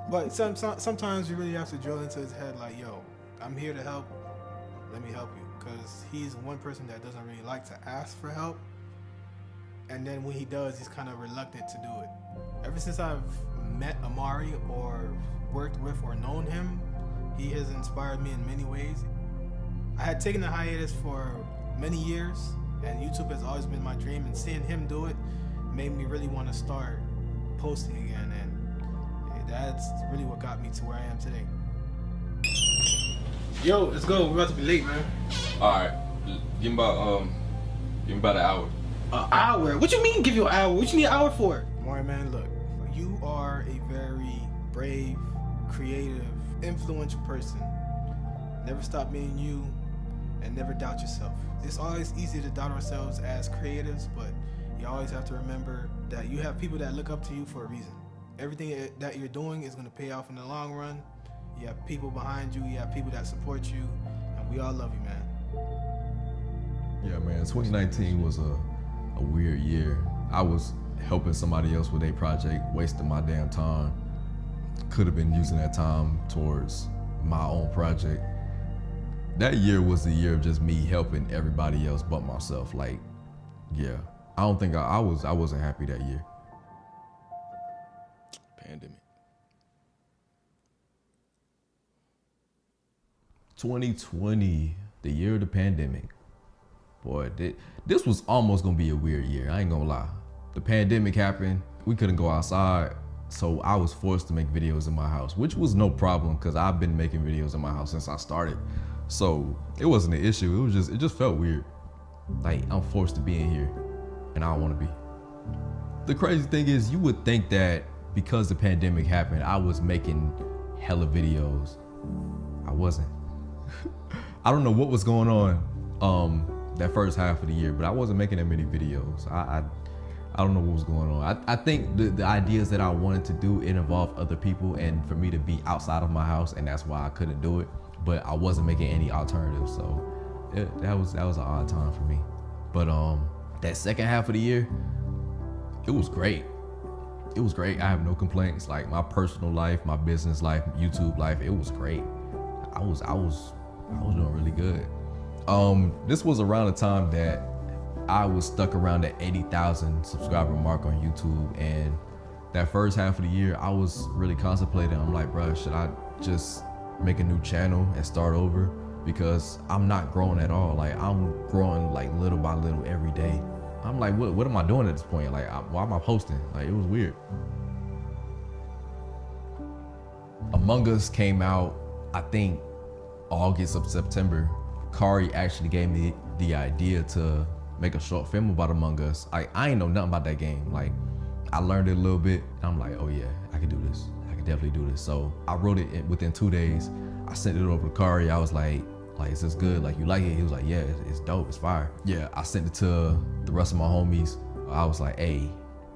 But sometimes you really have to drill into his head like, yo, I'm here to help, let me help you. Because he's one person that doesn't really like to ask for help. And then when he does, he's kind of reluctant to do it. Ever since I've met Amarii or worked with or known him, he has inspired me in many ways. I had taken a hiatus for many years, and YouTube has always been my dream, and seeing him do it made me really want to start posting again, and that's really what got me to where I am today. Yo, let's go. We're about to be late, man. All right, give me about an hour. An hour? What you mean give you an hour? What you need an hour for? Amarii, man, look, you are a very brave, creative, influential person. Never stop being you and never doubt yourself. It's always easy to doubt ourselves as creatives, but you always have to remember that you have people that look up to you for a reason. Everything that you're doing is going to pay off in the long run. You have people behind you, you have people that support you, and we all love you, man. Yeah, man, 2019 was a weird year. I was helping somebody else with a project, wasting my damn time. Could have been using that time towards my own project. That year was the year of just me helping everybody else but myself. Like, yeah, I don't think I wasn't happy that year. Pandemic. 2020, the year of the pandemic. Boy, this was almost gonna be a weird year. I ain't gonna lie. the pandemic happened. We couldn't go outside. So I was forced to make videos in my house, which was no problem because I've been making videos in my house since I started. So it wasn't an issue. It just felt weird. Like I'm forced to be in here and I don't want to be. The crazy thing is you would think that because the pandemic happened, I was making hella videos. I wasn't. I don't know what was going on that first half of the year, but I wasn't making that many videos. I don't know what was going on. I think the ideas that I wanted to do, it involved other people and for me to be outside of my house, and that's why I couldn't do it. But I wasn't making any alternatives, so that was an odd time for me. But that second half of the year, it was great. It was great. I have no complaints. Like my personal life, my business life, YouTube life, it was great. I was doing really good. This was around the time that I was stuck around the 80,000 subscriber mark on YouTube, and that first half of the year, I was really contemplating. I'm like, bro, should I just make a new channel and start over? Because I'm not growing at all. Like I'm growing like little by little every day. I'm like, what am I doing at this point? Like, why am I posting? Like, it was weird. Among Us came out, I think, August of September. Kari actually gave me the idea to make a short film about Among Us. I ain't know nothing about that game. Like, I learned it a little bit. And I'm like, oh yeah, I can do this. I can definitely do this. So I wrote it within 2 days. I sent it over to Kari. I was like, is this good? Like, you like it? He was like, yeah, it's dope, it's fire. Yeah, I sent it to the rest of my homies. I was like, hey,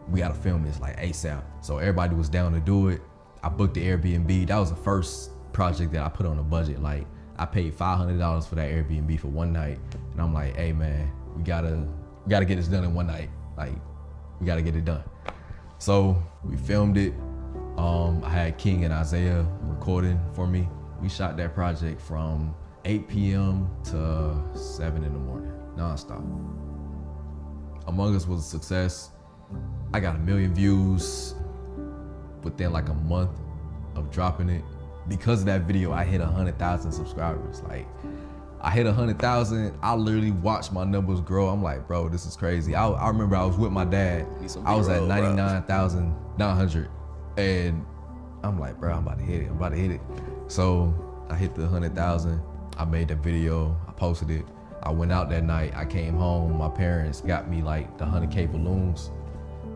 we gotta film this like ASAP. So everybody was down to do it. I booked the Airbnb. That was the first project that I put on a budget. Like, I paid $500 for that Airbnb for one night. And I'm like, hey man, we gotta get this done in one night. Like, we gotta get it done. So we filmed it. I had King and Isaiah recording for me. We shot that project from 8 p.m. to 7 in the morning, nonstop. Among Us was a success. I got 1 million views within like a month of dropping it. Because of that video, I hit 100,000 subscribers. Like, I hit 100,000. I literally watched my numbers grow. I'm like, bro, this is crazy. I remember I was with my dad. I was at 99,900. And I'm like, bro, I'm about to hit it. So I hit the 100,000. I made that video, I posted it. I went out that night, I came home, my parents got me like the 100K balloons,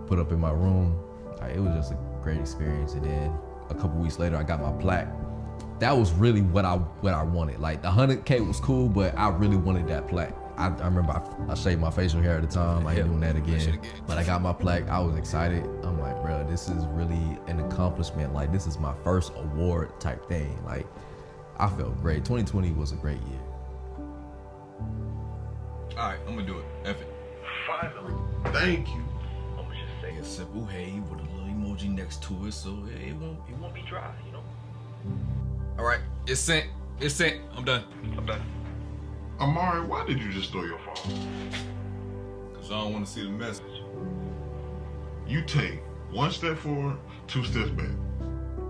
put up in my room. It was just a great experience. And then a couple weeks later, I got my plaque. That was really what I wanted. Like the 100K was cool, but I really wanted that plaque. I remember I shaved my facial hair at the time. I ain't doing that again. But I got my plaque, I was excited. I'm like, bro, this is really an accomplishment. Like, this is my first award type thing. Like, I felt great. 2020 was a great year. All right, I'm gonna do it. F it. Finally. Thank you. I'm gonna just say a simple hey with a little emoji next to it, so it won't be dry, you know? All right, it's sent. It's sent. I'm done. Amarii, why did you just throw your phone? Cause I don't want to see the message. You take 1 step forward, 2 steps back.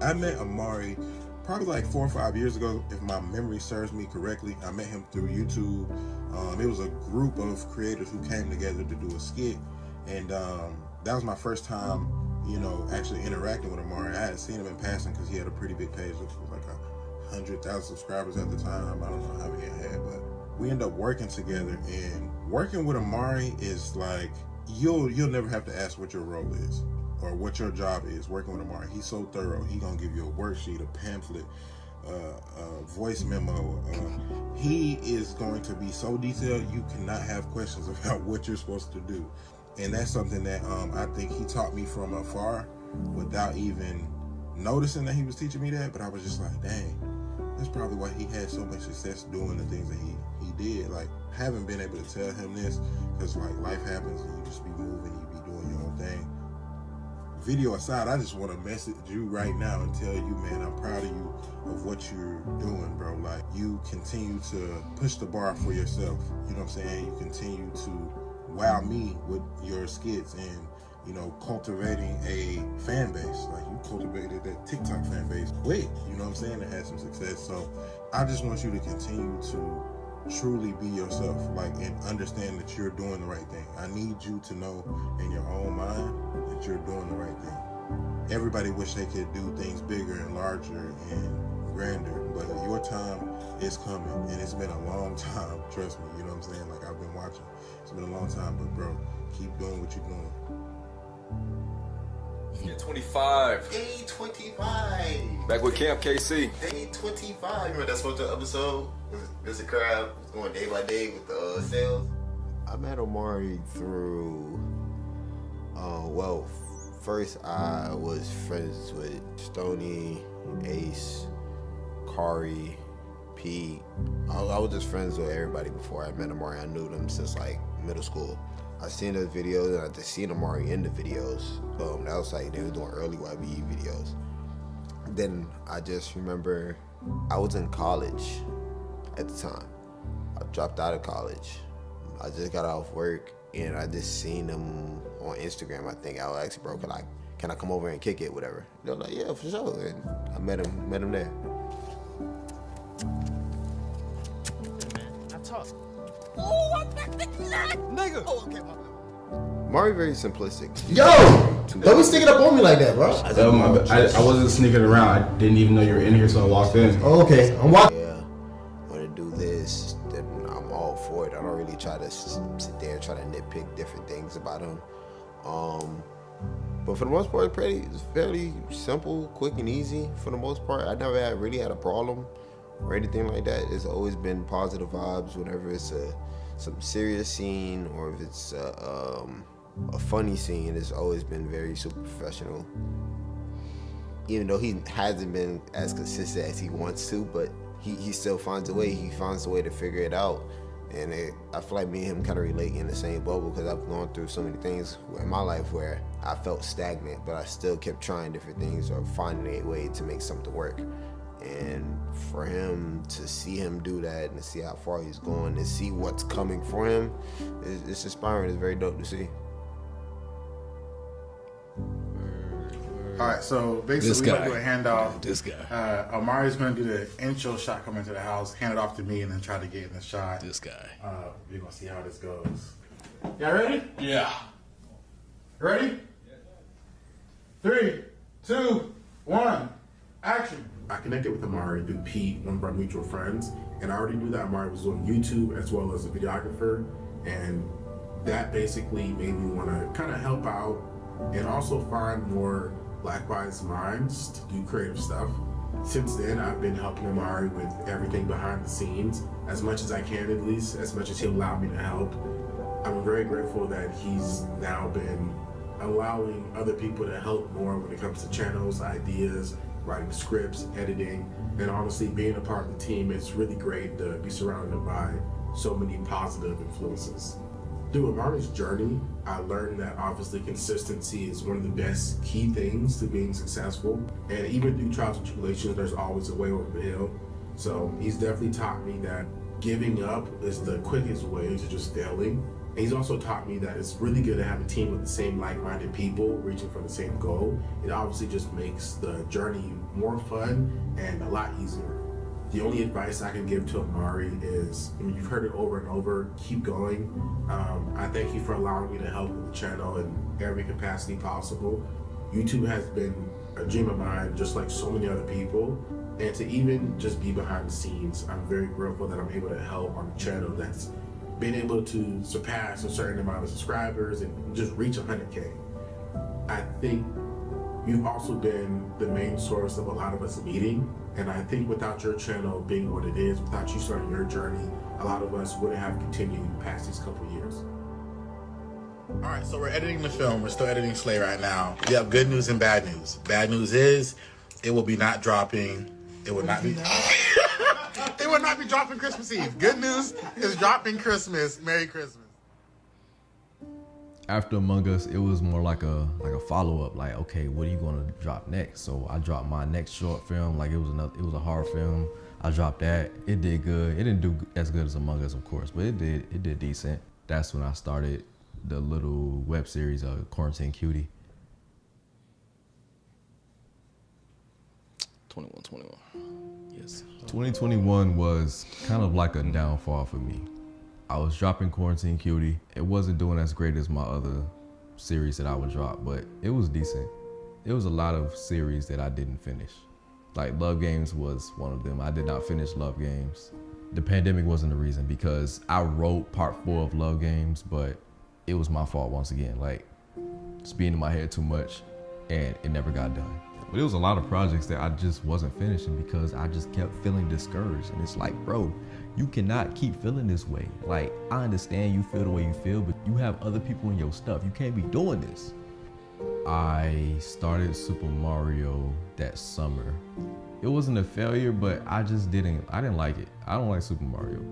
I met Amarii probably like 4 or 5 years ago, if my memory serves me correctly. I met him through YouTube. It was a group of creators who came together to do a skit, and that was my first time, actually interacting with Amarii. I had seen him in passing because he had a pretty big page, which was like 100,000 subscribers at the time. I don't know how many I had, but we ended up working together. And working with Amarii is like, you'll never have to ask what your role is or what your job is working with Amarii. He's so thorough. He gonna give you a worksheet, a pamphlet, a voice memo. He is going to be so detailed, you cannot have questions about what you're supposed to do. And that's something that I think he taught me from afar without even noticing that he was teaching me that. But I was just like, dang, that's probably why he had so much success doing the things that he did. Like, haven't been able to tell him this because like life happens and you just be moving, you be doing your own thing. Video aside, I just want to message you right now and tell you, man, I'm proud of you of what you're doing, bro. Like, you continue to push the bar for yourself. You know what I'm saying? You continue to wow me with your skits and, cultivating a fan base. Like, you cultivated that TikTok fan base quick, you know what I'm saying, that had some success. So I just want you to continue to truly be yourself, like, and understand that you're doing the right thing. I need you to know in your own mind that you're doing the right thing. Everybody wish they could do things bigger and larger and grander, but your time is coming, and it's been a long time, trust me, you know what I'm saying? Like, I've been watching. It's been a long time, but bro, keep doing what you're doing. Yeah, 25. Day 25. Back with Camp KC. Day 25. Remember that Smoke episode? Mr. Crab was going day by day with the sales. I met Amarii through, well, first I was friends with Stoney, Ace, Kari, Pete. I was just friends with everybody before I met Amarii. I knew them since like middle school. I seen those videos and I just seen Amarii in the videos. That was like they were doing early YBE videos. Then I just remember I was in college at the time. I dropped out of college. I just got off work and I just seen them on Instagram. I think I was actually, bro, can I come over and kick it, whatever. They were like, yeah, for sure. And I met him there. I talk. Oh, I'm back to Nigga. Oh, okay, Amarii very simplistic. Yo, don't be sticking up on me like that, bro. I wasn't sneaking around. I didn't even know you were in here, so I walked in. Oh, okay, I'm watching. Yeah, want to do this, then I'm all for it. I don't really try to sit there and try to nitpick different things about him. But for the most part, it's fairly simple, quick, and easy. For the most part, I never really had a problem or anything like that. It's always been positive vibes whenever it's some serious scene or if it's a funny scene. It's always been very super professional. Even though he hasn't been as consistent as he wants to, but he still finds a way. He finds a way to figure it out. And I feel like me and him kind of relate in the same bubble because I've gone through so many things in my life where I felt stagnant, but I still kept trying different things or finding a way to make something work. And for him to see him do that and to see how far he's going and see what's coming for him, it's inspiring. It's very dope to see. All right, so basically we're going to do a handoff. This guy. Amari's going to do the intro shot, come into the house, hand it off to me, and then try to get in the shot. This guy. We're going to see how this goes. Y'all ready? Yeah. Ready? 3, 2, 1, action. I connected with Amarii through Pete, one of our mutual friends, and I already knew that Amarii was doing YouTube as well as a videographer, and that basically made me want to kind of help out and also find more likewise minds to do creative stuff. Since then, I've been helping Amarii with everything behind the scenes, as much as I can at least, as much as he'll allow me to help. I'm very grateful that he's now been allowing other people to help more when it comes to channels, ideas, writing scripts, editing, and honestly being a part of the team. It's really great to be surrounded by so many positive influences. Through Amari's journey, I learned that obviously consistency is one of the best key things to being successful. And even through trials and tribulations, there's always a way over the hill. So he's definitely taught me that giving up is the quickest way to just failing. And he's also taught me that it's really good to have a team with the same like-minded people reaching for the same goal. It obviously just makes the journey more fun and a lot easier. The only advice I can give to Amarii is, I mean, you've heard it over and over, keep going. I thank you for allowing me to help with the channel in every capacity possible. YouTube has been a dream of mine, just like so many other people. And to even just be behind the scenes, I'm very grateful that I'm able to help on a channel that's been able to surpass a certain amount of subscribers and just reach 100K. I think you've also been the main source of a lot of us meeting. And I think without your channel being what it is, without you starting your journey, a lot of us wouldn't have continued past these couple of years. All right, so we're editing the film. We're still editing Slay right now. We have good news and bad news. Bad news is it will be not dropping. It will not be. It will not be dropping Christmas Eve. Good news is dropping Christmas. Merry Christmas. After Among Us, it was more like a follow-up. Like, okay, what are you gonna drop next? So I dropped my next short film. Like it was a horror film. I dropped that. It did good. It didn't do as good as Among Us, of course, but it did decent. That's when I started the little web series of Quarantine Cutie. 21. Yes. 2021 was kind of like a downfall for me. I was dropping Quarantine Cutie. It wasn't doing as great as my other series that I would drop, but it was decent. It was a lot of series that I didn't finish. Like Love Games was one of them. I did not finish Love Games. The pandemic wasn't the reason, because I wrote part 4 of Love Games, but it was my fault once again. Like, just being in my head too much, and it never got done. But it was a lot of projects that I just wasn't finishing because I just kept feeling discouraged. And it's like, bro, you cannot keep feeling this way. Like, I understand you feel the way you feel, but you have other people in your stuff. You can't be doing this. I started Super Mario that summer. It wasn't a failure, but I didn't like it. I don't like Super Mario.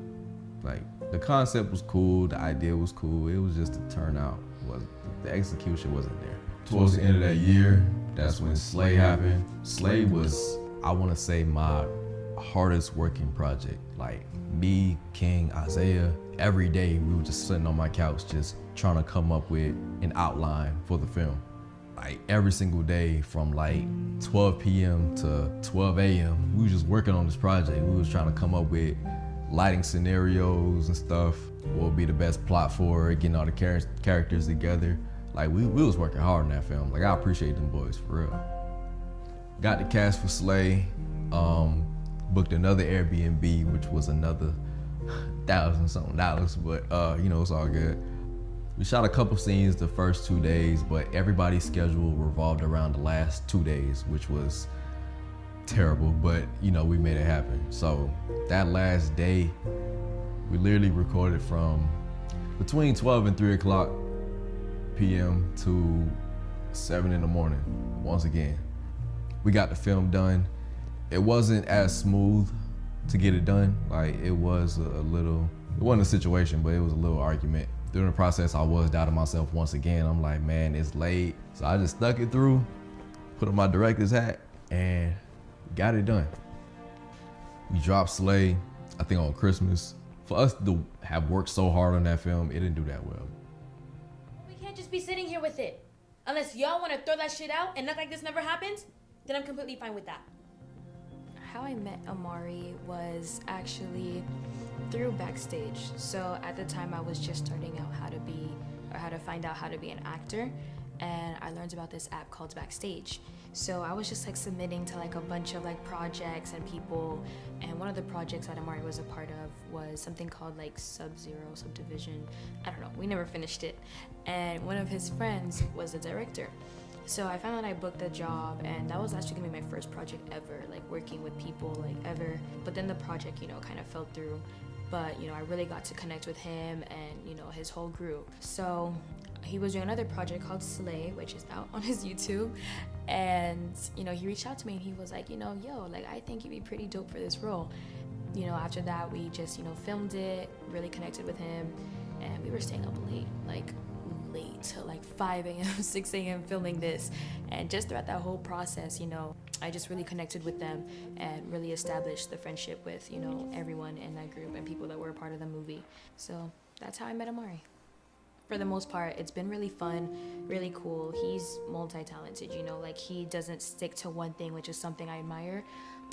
Like, the concept was cool, the idea was cool. It was just the turnout, the execution wasn't there. Towards the end of that year, that's when Slay happened. Slay was, I want to say, my hardest working project. Like, me, King, Isaiah, every day we were just sitting on my couch just trying to come up with an outline for the film. Like, every single day from like 12 p.m. to 12 a.m. we were just working on this project. We was trying to come up with lighting scenarios and stuff. What would be the best plot for it, getting all the characters together. Like, we was working hard on that film. Like, I appreciate them boys, for real. Got the cast for Slay. Booked another Airbnb, which was another $1,000-something, but you know, it's all good. We shot a couple scenes the first 2 days, but everybody's schedule revolved around the last 2 days, which was terrible, but you know, we made it happen. So that last day, we literally recorded from between 12 and 3 o'clock p.m. to 7 in the morning. Once again, we got the film done. It wasn't as smooth to get it done. Like, it was it wasn't a situation, but it was a little argument. During the process, I was doubting myself once again. I'm like, man, it's late. So I just stuck it through, put on my director's hat, and got it done. We dropped Slay, I think on Christmas. For us to have worked so hard on that film, it didn't do that well. We can't just be sitting here with it. Unless y'all want to throw that shit out and act like this never happened, then I'm completely fine with that. How I met Amarii was actually through Backstage. So at the time I was just starting out how to find out how to be an actor, and I learned about this app called Backstage. So I was just like submitting to like a bunch of like projects and people, and one of the projects that Amarii was a part of was something called like Sub-Zero Subdivision. I don't know, we never finished it. And one of his friends was the director. So I found out I booked the job, and that was actually gonna be my first project ever, like working with people like ever. But then the project, you know, kind of fell through. But, you know, I really got to connect with him and, you know, his whole group. So he was doing another project called Slay, which is out on his YouTube. And, you know, he reached out to me and he was like, you know, yo, like, I think you'd be pretty dope for this role. You know, after that, we just, you know, filmed it, really connected with him. And we were staying up late till like 5 a.m., 6 a.m. filming this. And just throughout that whole process, you know, I just really connected with them and really established the friendship with, you know, everyone in that group and people that were a part of the movie. So that's how I met Amarii. For the most part, it's been really fun, really cool. He's multi-talented, you know, like he doesn't stick to one thing, which is something I admire.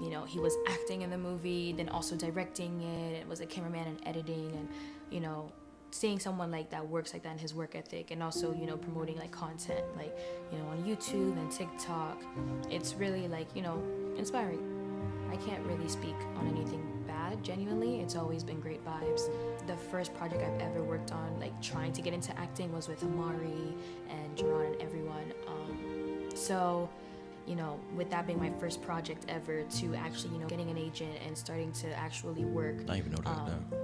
You know, he was acting in the movie, then also directing it, and was a cameraman and editing, and, you know, seeing someone like that works like that in his work ethic, and also, you know, promoting like content, like, you know, on YouTube and TikTok, it's really like, you know, inspiring. I can't really speak on anything bad, genuinely. It's always been great vibes. The first project I've ever worked on, like trying to get into acting, was with Amarii and Jerron and everyone. So, you know, with that being my first project ever, to actually, you know, getting an agent and starting to actually work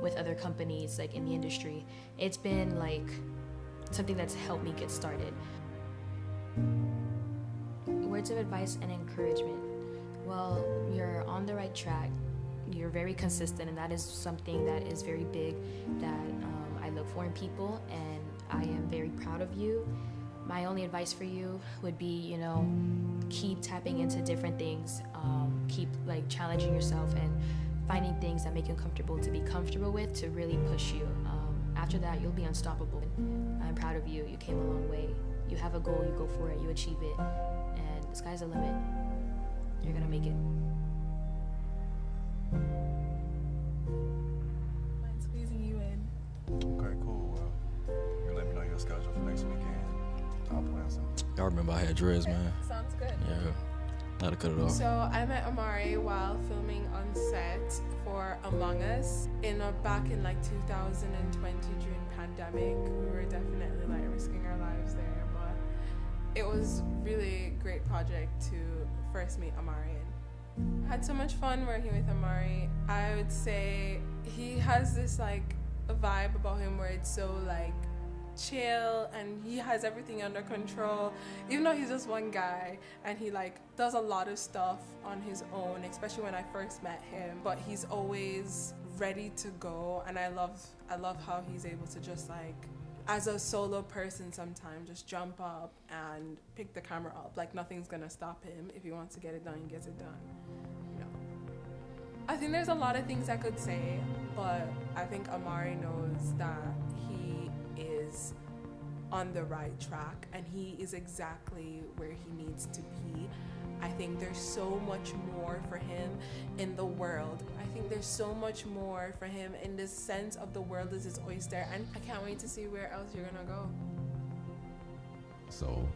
with other companies like in the industry, it's been like something that's helped me get started. Words of advice and encouragement. Well, you're on the right track. You're very consistent, and that is something that is very big that I look for in people, and I am very proud of you. My only advice for you would be, you know, keep tapping into different things, keep like challenging yourself and finding things that make you comfortable to be comfortable with, to really push you. After that, you'll be unstoppable. I'm proud of you. You came a long way. You have a goal, you go for it, you achieve it, and the sky's the limit. You're gonna make it. remember I had dreads, man. Sounds good. Yeah. I had to cut it off. So I met Amarii while filming on set for Among Us back in like 2020 during pandemic. We were definitely like risking our lives there, but it was really great project to first meet Amarii in. Had so much fun working with Amarii. I would say he has this like a vibe about him where it's so like chill and he has everything under control, even though he's just one guy and he like does a lot of stuff on his own, especially when I first met him, but he's always ready to go. And I love how he's able to just like, as a solo person, sometimes just jump up and pick the camera up, like nothing's gonna stop him. If he wants to get it done, he gets it done, you know. I think there's a lot of things I could say, but I think Amarii knows that he is on the right track and he is exactly where he needs to be. I think there's so much more for him in the world. I think there's so much more for him in this sense of the world is his oyster, and I can't wait to see where else you're gonna go. So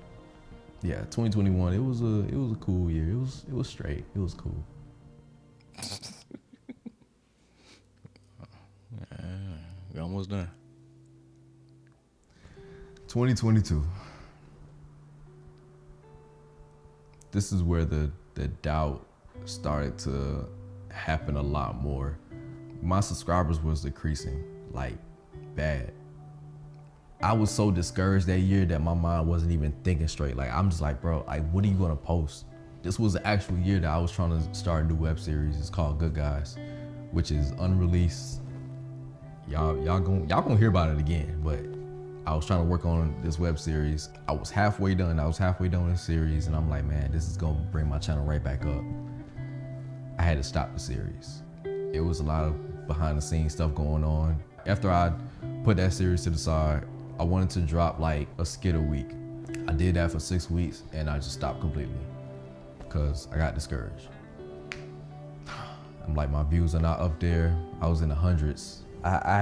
yeah, 2021, it was a cool year. It was straight. It was cool. We're almost done. 2022. This is where the doubt started to happen a lot more. My subscribers was decreasing, like bad. I was so discouraged that year that my mind wasn't even thinking straight. Like I'm just like, bro, like what are you gonna post? This was the actual year that I was trying to start a new web series. It's called Good Guys, which is unreleased. Y'all gonna hear about it again, but I was trying to work on this web series. I was halfway done with the series, and I'm like, man, this is gonna bring my channel right back up. I had to stop the series. It was a lot of behind the scenes stuff going on. After I put that series to the side, I wanted to drop like a skit a week. I did that for 6 weeks, and I just stopped completely because I got discouraged. I'm like, my views are not up there. I was in the hundreds. I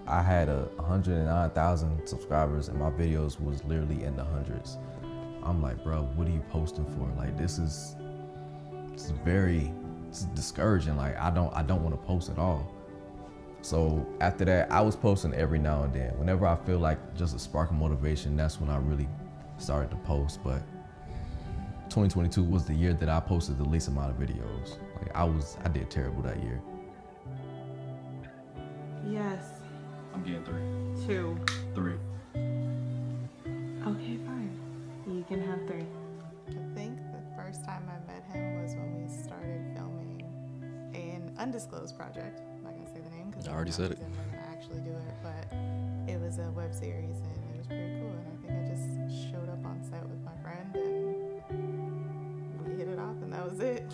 had 109,000 subscribers and my videos was literally in the hundreds. I'm like, bro, what are you posting for? Like, this is discouraging. Like, I don't want to post at all. So after that, I was posting every now and then. Whenever I feel like just a spark of motivation, that's when I really started to post. But 2022 was the year that I posted the least amount of videos. Like, I did terrible that year. Yes. I'm getting 3. 2. 3. Okay, fine. You can have 3. I think the first time I met him was when we started filming an undisclosed project. I'm not gonna say the name because I already said it. We're gonna actually do it, but it was a web series and it was pretty cool. And I think I just showed up on set with my friend and we hit it off, and that was it.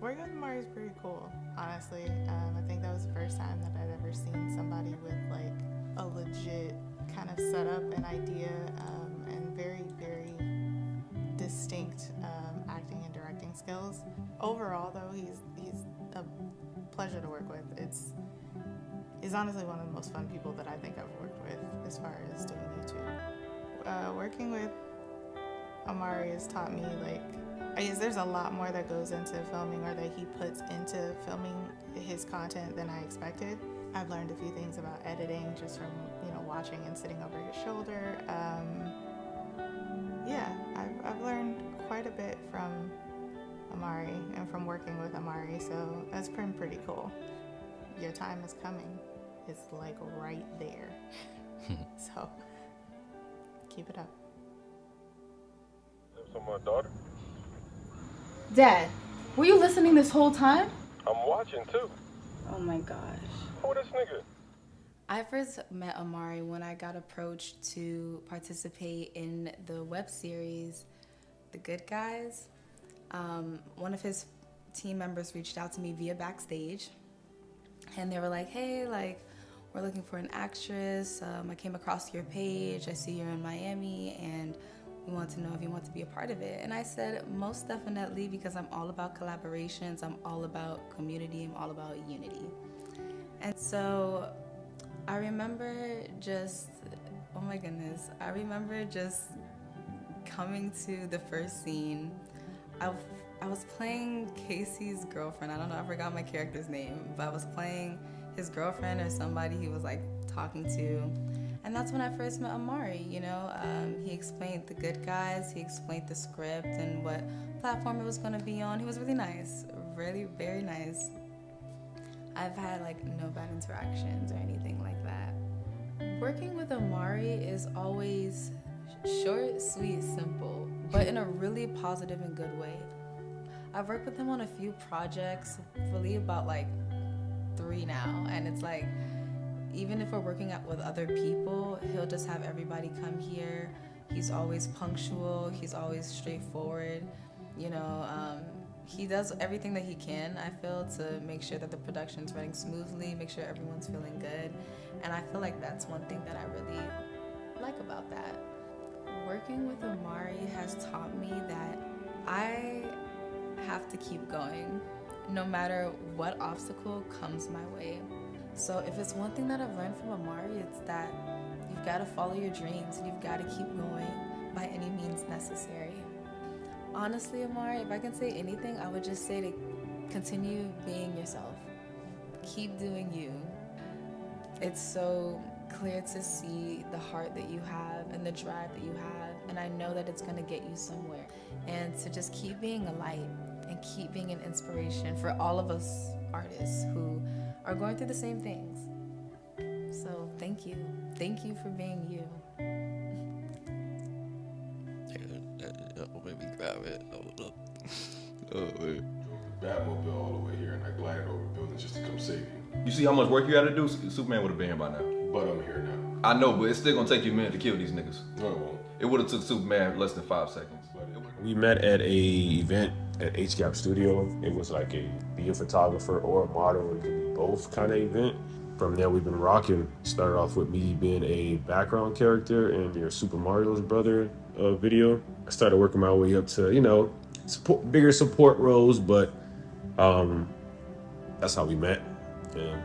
Working with Amarii is pretty cool, honestly. I think that was the first time that I'd ever seen somebody with like a legit kind of setup and idea and very, very distinct acting and directing skills. Overall, though, he's a pleasure to work with. He's honestly one of the most fun people that I think I've worked with as far as doing YouTube. Working with Amarii has taught me like, I guess there's a lot more that goes into filming or that he puts into filming his content than I expected. I've learned a few things about editing just from, watching and sitting over his shoulder. Yeah, I've learned quite a bit from Amarii and from working with Amarii, so that's been pretty cool. Your time is coming. It's like right there. So keep it up. So my daughter? Dad, were you listening this whole time? I'm watching too. Oh my gosh. Who this nigga? I first met Amarii when I got approached to participate in the web series, The Good Guys. One of his team members reached out to me via backstage, and they were like, hey, like, we're looking for an actress. I came across your page. I see you're in Miami, and we want to know if you want to be a part of it. And I said, most definitely, because I'm all about collaborations. I'm all about community. I'm all about unity. And so I remember just, oh my goodness, I remember just coming to the first scene, I was playing Casey's girlfriend. I don't know, I forgot my character's name, but I was playing his girlfriend or somebody he was like talking to. And that's when I first met Amarii, you know. He explained the good guys, he explained the script and what platform it was gonna be on. He was really nice, really very nice. I've had like no bad interactions or anything like that. Working with Amarii is always short, sweet, simple, but in a really positive and good way. I've worked with him on a few projects, fully about like 3 now, and it's like, even if we're working out with other people, he'll just have everybody come here. He's always punctual, he's always straightforward, you know. He does everything that he can, I feel, to make sure that the production's running smoothly, make sure everyone's feeling good, and I feel like that's one thing that I really like about that. Working with Amarii has taught me that I have to keep going, no matter what obstacle comes my way. So if it's one thing that I've learned from Amarii, it's that you've got to follow your dreams and you've got to keep going by any means necessary. Honestly, Amarii, if I can say anything, I would just say to continue being yourself. Keep doing you. It's so clear to see the heart that you have and the drive that you have, and I know that it's going to get you somewhere. And to just keep being a light and keep being an inspiration for all of us artists who are going through the same things. So thank you. Thank you for being you. Let me grab it. Hold up. Oh, man. Batmobile all the way here, and I glided over buildings just to come save you. You see how much work you had to do? Superman would have been here by now. But I'm here now. I know, but it's still gonna take you a minute to kill these niggas. No, it won't. It would have took Superman less than 5 seconds. We met at a event at HGAP Studio. It was like be a photographer or a model, it could be both kind of event. From there, we've been rocking. Started off with me being a background character in your Super Mario's brother video. I started working my way up to, you know, bigger support roles, but that's how we met. And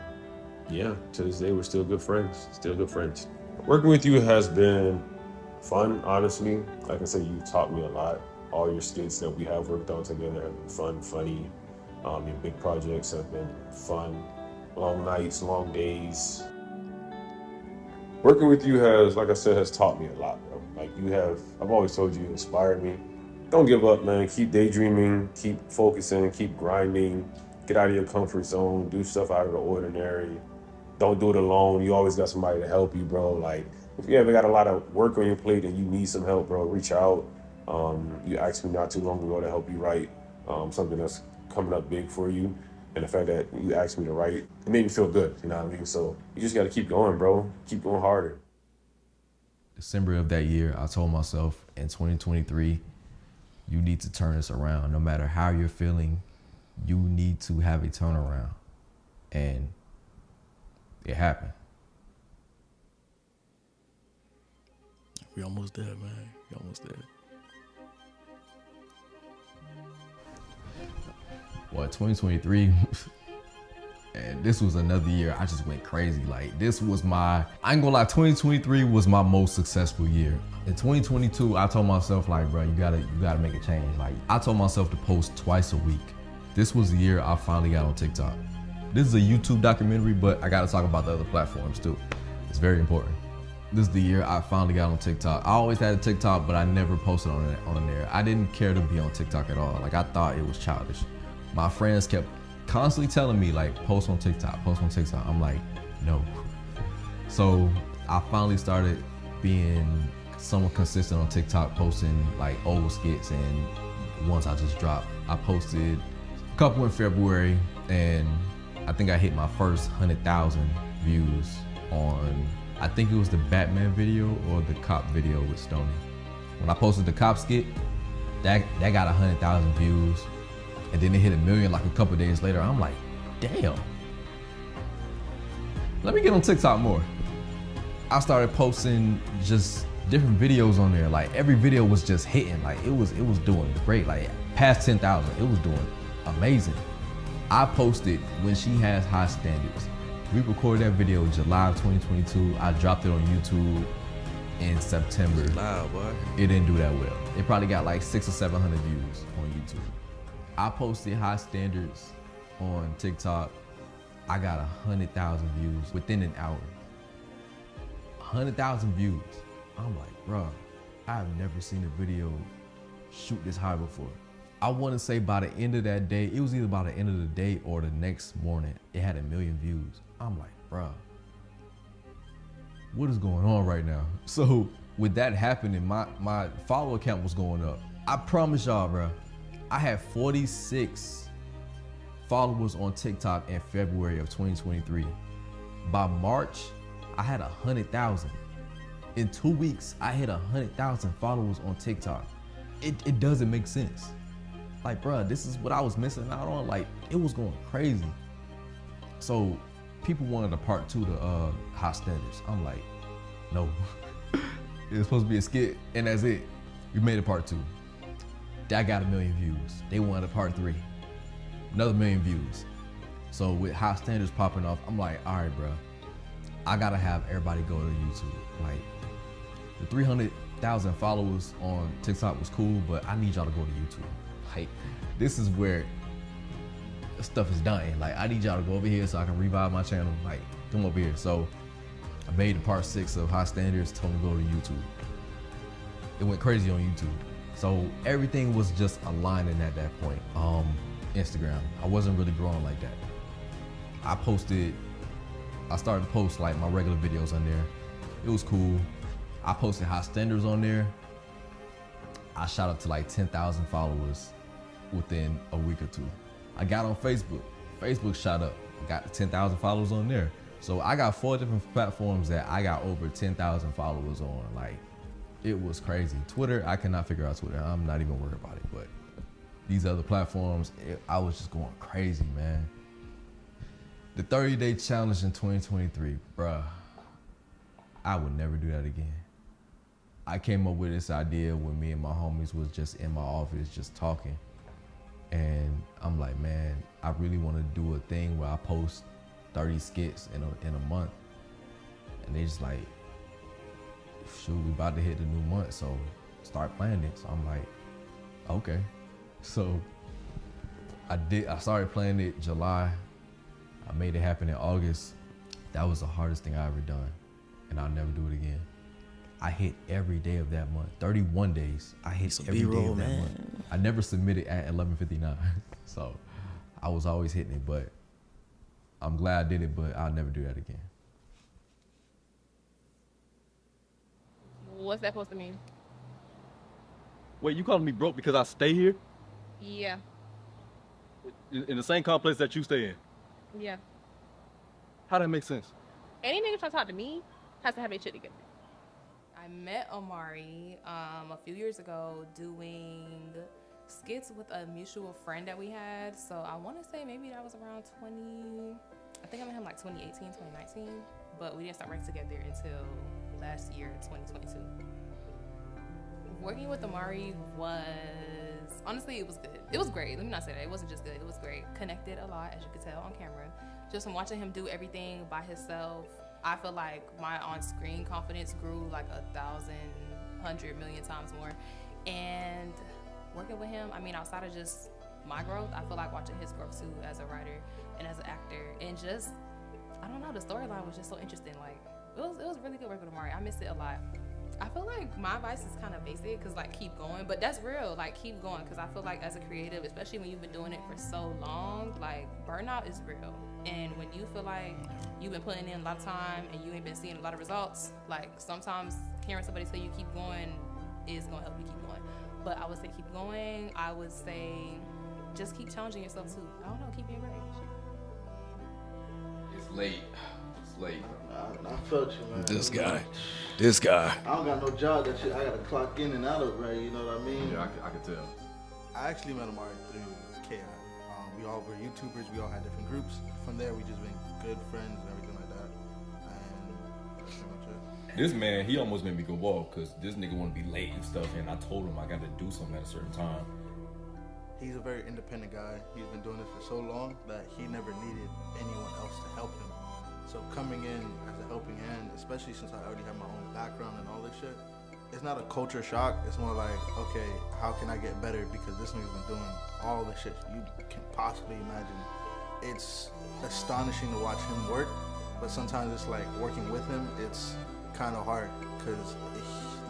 yeah, to this day, we're still good friends. Still good friends. Working with you has been fun, honestly. Like I said, you taught me a lot. All your skits that we have worked on together have been fun, funny. Your big projects have been fun. Long nights, long days. Working with you has, like I said, has taught me a lot, bro. Like I've always told you inspired me. Don't give up, man. Keep daydreaming, keep focusing, keep grinding. Get out of your comfort zone, do stuff out of the ordinary. Don't do it alone. You always got somebody to help you, bro. Like, if you ever got a lot of work on your plate and you need some help, bro, reach out. You asked me not too long ago to help you write something that's coming up big for you. And the fact that you asked me to write, it made me feel good, you know what I mean? So you just got to keep going, bro. Keep going harder. December of that year, I told myself in 2023, you need to turn this around. No matter how you're feeling, you need to have a turnaround. And it happened. We almost there, man. We almost there. Well, 2023, and this was another year I just went crazy. Like, this was I ain't gonna lie, 2023 was my most successful year. In 2022, I told myself, like, bro, you gotta make a change. Like, I told myself to post twice a week. This was the year I finally got on TikTok. This is a YouTube documentary, but I gotta talk about the other platforms too. It's very important. This is the year I finally got on TikTok. I always had a TikTok, but I never posted on there. I didn't care to be on TikTok at all. Like, I thought it was childish. My friends kept constantly telling me, like, post on TikTok, post on TikTok. I'm like, no. So I finally started being somewhat consistent on TikTok, posting like old skits and ones I just dropped. I posted a couple in February, and I think I hit my first 100,000 views on, I think it was the Batman video or the cop video with Stoney. When I posted the cop skit, that got 100,000 views. And then it hit 1 million like a couple days later. I'm like, damn. Let me get on TikTok more. I started posting just different videos on there. Like, every video was just hitting. Like, it was doing great. Like, past 10,000, it was doing amazing. I posted When She Has High Standards. We recorded that video in July of 2022. I dropped it on YouTube. in September. Loud, boy. It didn't do that well. It probably got like 600 or 700 views on YouTube. I posted High Standards on TikTok. I got 100,000 views within an hour. 100,000 views. I'm like, bro, I've never seen a video shoot this high before. I want to say by the end of that day, it was either by the end of the day or the next morning, it had 1 million views. I'm like, bro, what is going on right now? So with that happening, my follower count was going up. I promise y'all, bro, I had 46 followers on TikTok in February of 2023. By March, I had 100,000. In 2 weeks, I hit 100,000 followers on TikTok. It doesn't make sense. Like, bro, this is what I was missing out on. Like, it was going crazy. So people wanted a part 2 to High Standards. I'm like, no. It was supposed to be a skit, and that's it. We made a part 2. That got 1 million views. They wanted a part 3. Another 1 million views. So with High Standards popping off, I'm like, all right, bro, I gotta have everybody go to YouTube. Like, the 300,000 followers on TikTok was cool, but I need y'all to go to YouTube. Like, this is where stuff is done. Like, I need y'all to go over here so I can revive my channel. Like, come over here. So I made the part 6 of High Standards, told them to go to YouTube. It went crazy on YouTube. So everything was just aligning at that point. Instagram, I wasn't really growing like that. I started to post like my regular videos on there. It was cool. I posted High Standards on there. I shot up to like 10,000 followers within a week or 2. I got on Facebook. Facebook shot up. I got 10,000 followers on there. So I got 4 different platforms that I got over 10,000 followers on. Like, it was crazy. Twitter, I cannot figure out Twitter. I'm not even worried about it. But these other platforms, I was just going crazy, man. The 30-day challenge in 2023, bruh, I would never do that again. I came up with this idea when me and my homies was just in my office just talking. And I'm like, man, I really want to do a thing where I post 30 skits in a month. And they just like, shoot, we about to hit the new month, so start planning it. So I'm like, okay. So I started planning it July. I made it happen in August. That was the hardest thing I ever done. And I'll never do it again. I hit every day of that month. 31 days. I hit every day of that month. I never submitted at 11:59. So I was always hitting it, but I'm glad I did it, but I'll never do that again. What's that supposed to mean? Wait, you calling me broke because I stay here? Yeah. In the same complex that you stay in? Yeah. How that make sense? Any nigga trying to talk to me has to have their shit together. I met Amarii a few years ago doing skits with a mutual friend that we had. So I want to say maybe that was around I think I met him like 2018, 2019. But we didn't start working together until last year, 2022. Working with Amarii was, honestly, it was good. It was great. Let me not say that. It wasn't just good. It was great. Connected a lot, as you could tell on camera. Just from watching him do everything by himself, I feel like my on-screen confidence grew like 1,000 million times more. And working with him, I mean, outside of just my growth, I feel like watching his growth too as a writer and as an actor. And just, I don't know, the storyline was just so interesting. Like, it was really good working with Amarii. I missed it a lot. I feel like my advice is kind of basic because, like, keep going. But that's real. Like, keep going because I feel like as a creative, especially when you've been doing it for so long, like, burnout is real. And when you feel like you've been putting in a lot of time and you ain't been seeing a lot of results, like, sometimes hearing somebody say you keep going is going to help you keep going. But I would say keep going. I would say just keep challenging yourself, too. I don't know, keep being great. It's late. It's late. I felt you, man. This guy. I don't got no job that shit. I gotta clock in and out of, right? You know what I mean? Yeah, I can tell. I actually met Amarii through KI. We all were YouTubers. We all had different groups. From there, we just been good friends and everything like that. And that's pretty much it. This man, he almost made me go off because this nigga want to be late and stuff, and I told him I got to do something at a certain time. He's a very independent guy. He's been doing this for so long that he never needed anyone else to help him. So coming in as a helping hand, especially since I already have my own background and all this shit, it's not a culture shock. It's more like, okay, how can I get better? Because this nigga's been doing all the shit you can possibly imagine. It's astonishing to watch him work, but sometimes it's like working with him, it's kind of hard. Because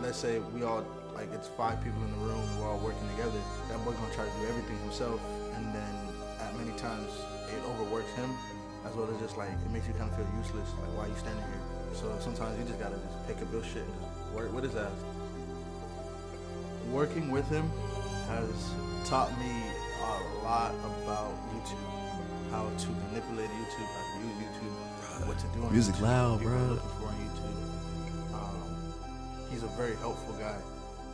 let's say we all, like it's 5 people in the room, we're all working together. That boy gonna try to do everything himself, and then at many times it overworks him, as well as just like, it makes you kind of feel useless. Like, why are you standing here? So sometimes you just gotta just pick up your shit and just work with his ass. Working with him has taught me a lot about YouTube, how to manipulate YouTube, how to use YouTube, what to do on Music YouTube, loud, what people are bro. looking for on YouTube. He's a very helpful guy,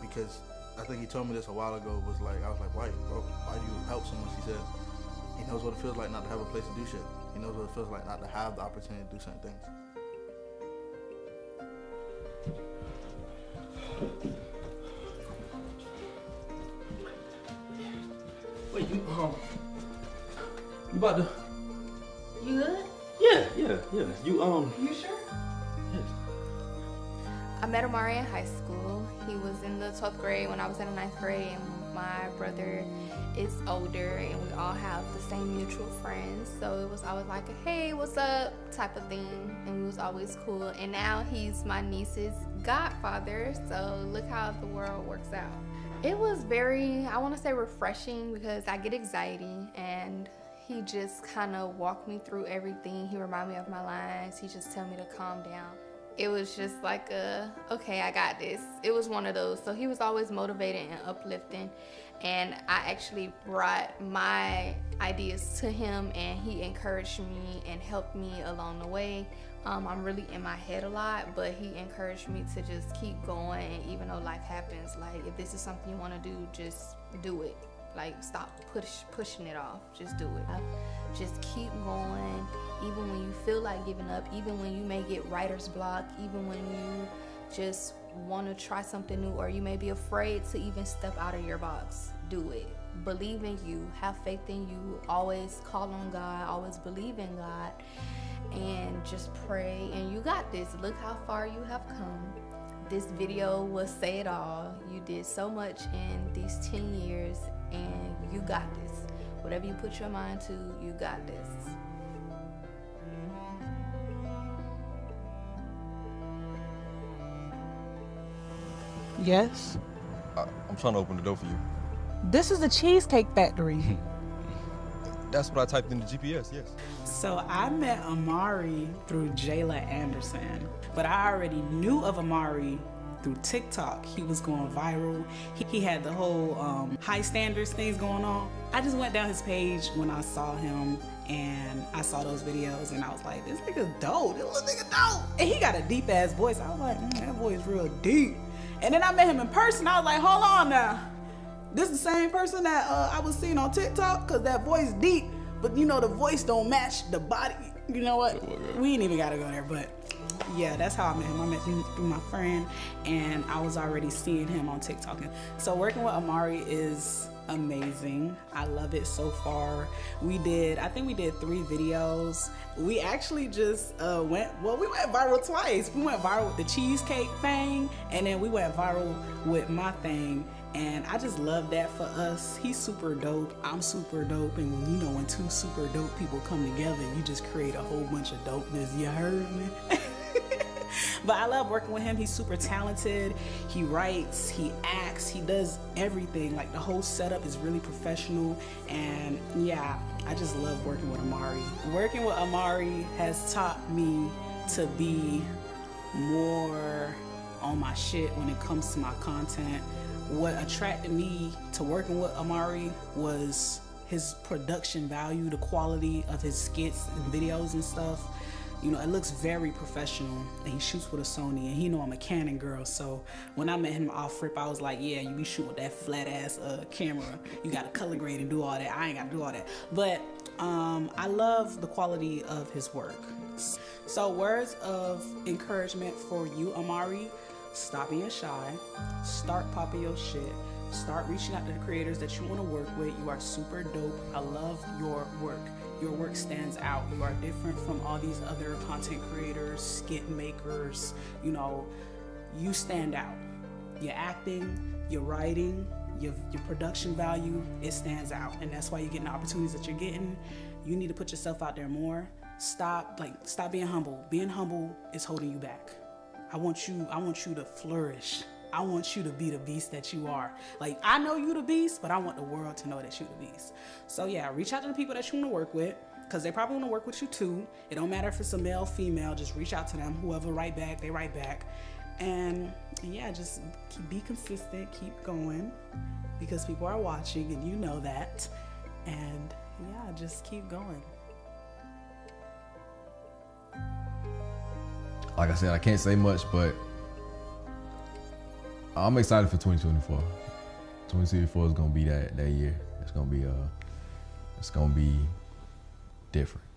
because I think he told me this a while ago. I was like, why do you help someone? He said he knows what it feels like not to have a place to do shit. He knows what it feels like not to have the opportunity to do certain things. Wait, you about to? You good? Yeah. You You sure? I met Amarii in high school. He was in the 12th grade when I was in the 9th grade, and my brother is older, and we all have the same mutual friends. So it was always like a hey, what's up type of thing, and we was always cool. And now he's my niece's godfather, so look how the world works out. It was very, I want to say refreshing, because I get anxiety, and he just kind of walked me through everything. He reminded me of my lines. He just tell me to calm down. It was just like okay, I got this. It was one of those. So he was always motivated and uplifting, and I actually brought my ideas to him, and he encouraged me and helped me along the way. I'm really in my head a lot, but he encouraged me to just keep going, and even though life happens, like if this is something you want to do, just do it. Like stop pushing it off, just do it. Just keep going, even when you feel like giving up, even when you may get writer's block, even when you just want to try something new, or you may be afraid to even step out of your box. Do it. Believe in you, have faith in you, always call on God, always believe in God, and just pray, and you got this. Look how far you have come. This video will say it all. You did so much in these 10 years, and you got this. Whatever you put your mind to, you got this. Yes. I'm trying to open the door for you. This is the Cheesecake Factory. That's what I typed in the GPS, yes. So I met Amarii through Jayla Anderson, but I already knew of Amarii through TikTok. He was going viral. He had the whole high standards things going on. I just went down his page when I saw him, and I saw those videos, and I was like, this nigga's dope. This little nigga dope. And he got a deep ass voice. I was like, that voice real deep. And then I met him in person. I was like, hold on now. This is the same person that I was seeing on TikTok, because that voice deep, but you know the voice don't match the body. You know what? We ain't even gotta go there, but yeah, that's how I met him. I met him through my friend, and I was already seeing him on TikTok. So working with Amarii is amazing. I love it so far. I think we did 3 videos. We actually just we went viral twice. We went viral with the cheesecake thing, and then we went viral with my thing. And I just love that for us. He's super dope. I'm super dope. And when two super dope people come together, you just create a whole bunch of dopeness. You heard me? But I love working with him. He's super talented. He writes, he acts, he does everything. Like the whole setup is really professional. And yeah, I just love working with Amarii. Working with Amarii has taught me to be more on my shit when it comes to my content. What attracted me to working with Amarii was his production value, the quality of his skits and videos and stuff. You know, it looks very professional, and he shoots with a Sony, and he know I'm a Canon girl, so when I met him off rip, I was like, yeah, you be shooting with that flat ass camera. You gotta color grade and do all that. I ain't gotta do all that. But I love the quality of his work. So words of encouragement for you, Amarii: stop being shy, start popping your shit, Start reaching out to the creators that you want to work with. You are super dope. I love your work. Your work stands out. You are different from all these other content creators, skit makers. You know, you stand out. Your acting, your writing, your production value, it stands out. And that's why you're getting the opportunities that you're getting. You need to put yourself out there more. Stop being humble. Being humble is holding you back. I want you to flourish. I want you to be the beast that you are. Like, I know you the beast, but I want the world to know that you the beast. So yeah, reach out to the people that you want to work with, because they probably want to work with you too. It don't matter if it's a male, female, just reach out to them. Whoever write back, they write back. And yeah, just be consistent, keep going, because people are watching and you know that. And yeah, just keep going. Like I said, I can't say much, but I'm excited for 2024. 2024 is gonna be that year. It's gonna be different.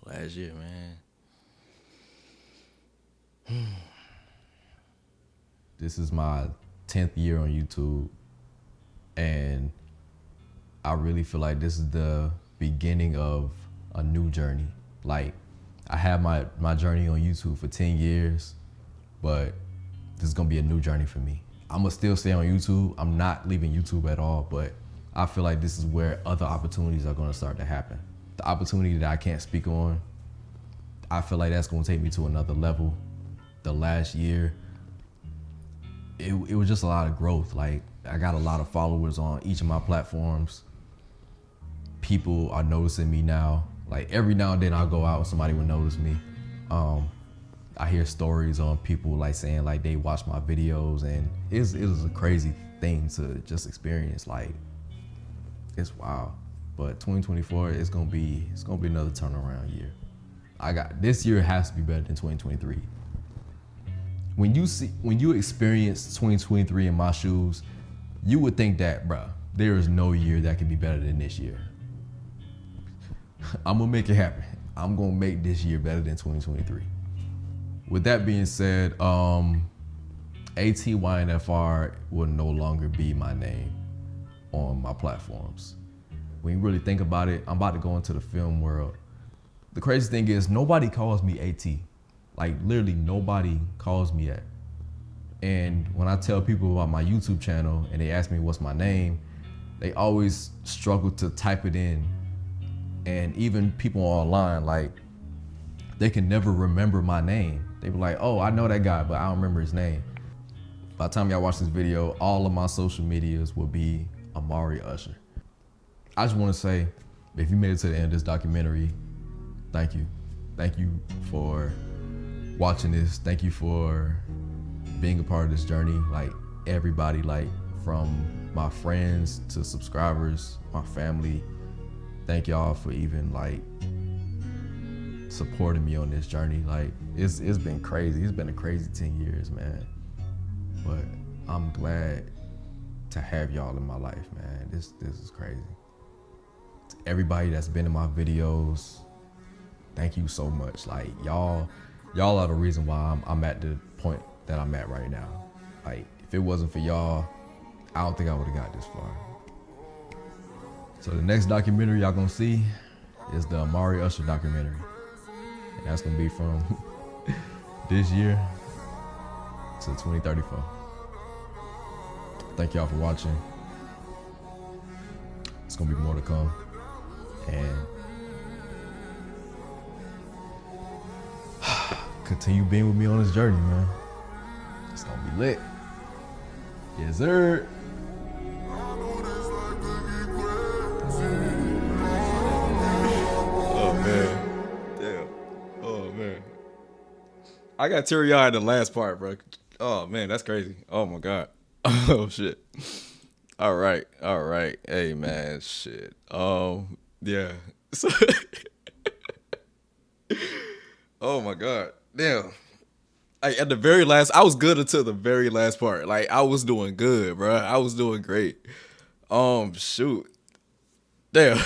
Last year, man. This is my 10th year on YouTube, and I really feel like this is the beginning of a new journey. Like, I had my journey on YouTube for 10 years, but this is gonna be a new journey for me. I'm gonna still stay on YouTube. I'm not leaving YouTube at all, but I feel like this is where other opportunities are gonna start to happen. The opportunity that I can't speak on, I feel like that's gonna take me to another level. The last year, it was just a lot of growth. Like, I got a lot of followers on each of my platforms. People are noticing me now. Like, every now and then I'll go out and somebody will notice me. I hear stories on people like saying like they watch my videos, and it was a crazy thing to just experience. Like, it's wild. But 2024 it's gonna be another turnaround year. This year has to be better than 2023. When you experience 2023 in my shoes, you would think that, bruh, there is no year that can be better than this year. I'm gonna make it happen. I'm gonna make this year better than 2023. With that being said, ATYNFR will no longer be my name on my platforms. When you really think about it, I'm about to go into the film world. The crazy thing is, nobody calls me AT. Like, literally nobody calls me that. And when I tell people about my YouTube channel and they ask me what's my name, they always struggle to type it in. And even people online, like, they can never remember my name. They be like, oh, I know that guy, but I don't remember his name. By the time y'all watch this video, all of my social medias will be Amarii Usher. I just want to say, if you made it to the end of this documentary, thank you. Thank you for watching this. Thank you for being a part of this journey. Like, everybody, like, from my friends to subscribers, my family, thank y'all for even, like, supporting me on this journey. Like, it's been crazy. It's been a crazy 10 years, man. But I'm glad to have y'all in my life, man. This is crazy. To everybody that's been in my videos, thank you so much. Like, y'all are the reason why I'm at the point that I'm at right now. Like, if it wasn't for y'all, I don't think I would have got this far. So the next documentary y'all gonna see is the Amarii Usher documentary. And that's gonna be from this year to 2034. Thank y'all for watching. It's gonna be more to come. And continue being with me on this journey, man. It's gonna be lit. Yes, sir. Oh man, damn. Oh man, I got teary-eyed in the last part, bro. Oh man, that's crazy. Oh my god. Oh shit. All right. Hey man, shit. Yeah. So oh my god, damn. Like, at the very last, I was good until the very last part. Like, I was doing good, bro. I was doing great. Shoot. Damn.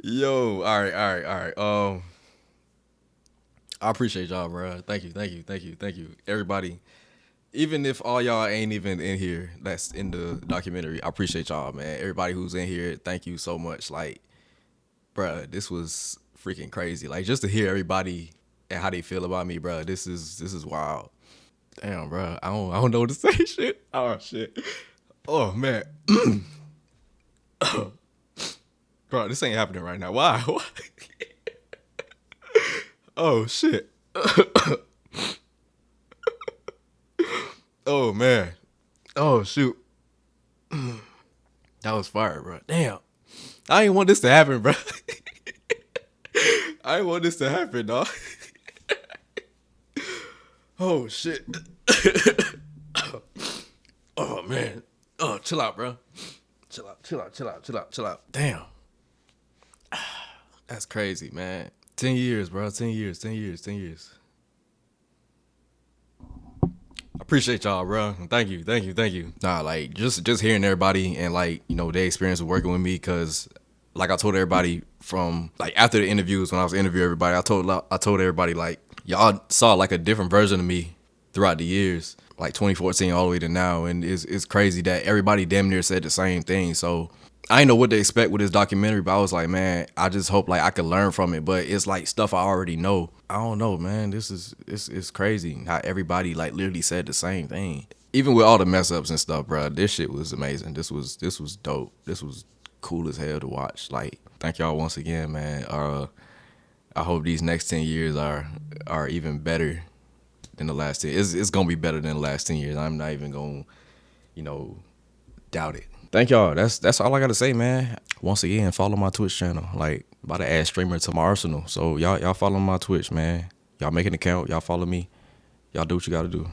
Yo, all right. I appreciate y'all, bro. Thank you. Everybody even if all y'all ain't even in here, that's in the documentary. I appreciate y'all, man. Everybody who's in here, thank you so much. Like, bruh, this was freaking crazy. Like, just to hear everybody and how they feel about me, bruh, this is wild. Damn, bruh, I don't know what to say. Shit. Oh shit. Oh man. Bro, this ain't happening right now. Why? Oh shit. Oh man. Oh shoot. That was fire, bro. Damn. I ain't want this to happen, bro. I ain't want this to happen, dog. Oh shit. Oh man. Oh, chill out, bro. Chill out. Damn. That's crazy, man. 10 years, bro. 10 years. Appreciate y'all, bro. Thank you. Nah, like just hearing everybody and like, you know, their experience of working with me, cause like I told everybody from like after the interviews when I was interviewing everybody, I told everybody like y'all saw like a different version of me throughout the years, like 2014 all the way to now, and it's crazy that everybody damn near said the same thing. So I didn't know what to expect with this documentary, but I was like, man, I just hope like I could learn from it. But it's like stuff I already know. I don't know, man. It's crazy how everybody like literally said the same thing. Even with all the mess ups and stuff, bro, this shit was amazing. This was dope. This was cool as hell to watch. Like, thank y'all once again, man. I hope these next 10 years are even better than the last 10. It's gonna be better than the last 10 years. I'm not even gonna, you know, doubt it. Thank y'all. That's all I gotta say, man. Once again, follow my Twitch channel. Like, about to add streamer to my arsenal. So y'all follow my Twitch, man. Y'all make an account. Y'all follow me. Y'all do what you gotta do.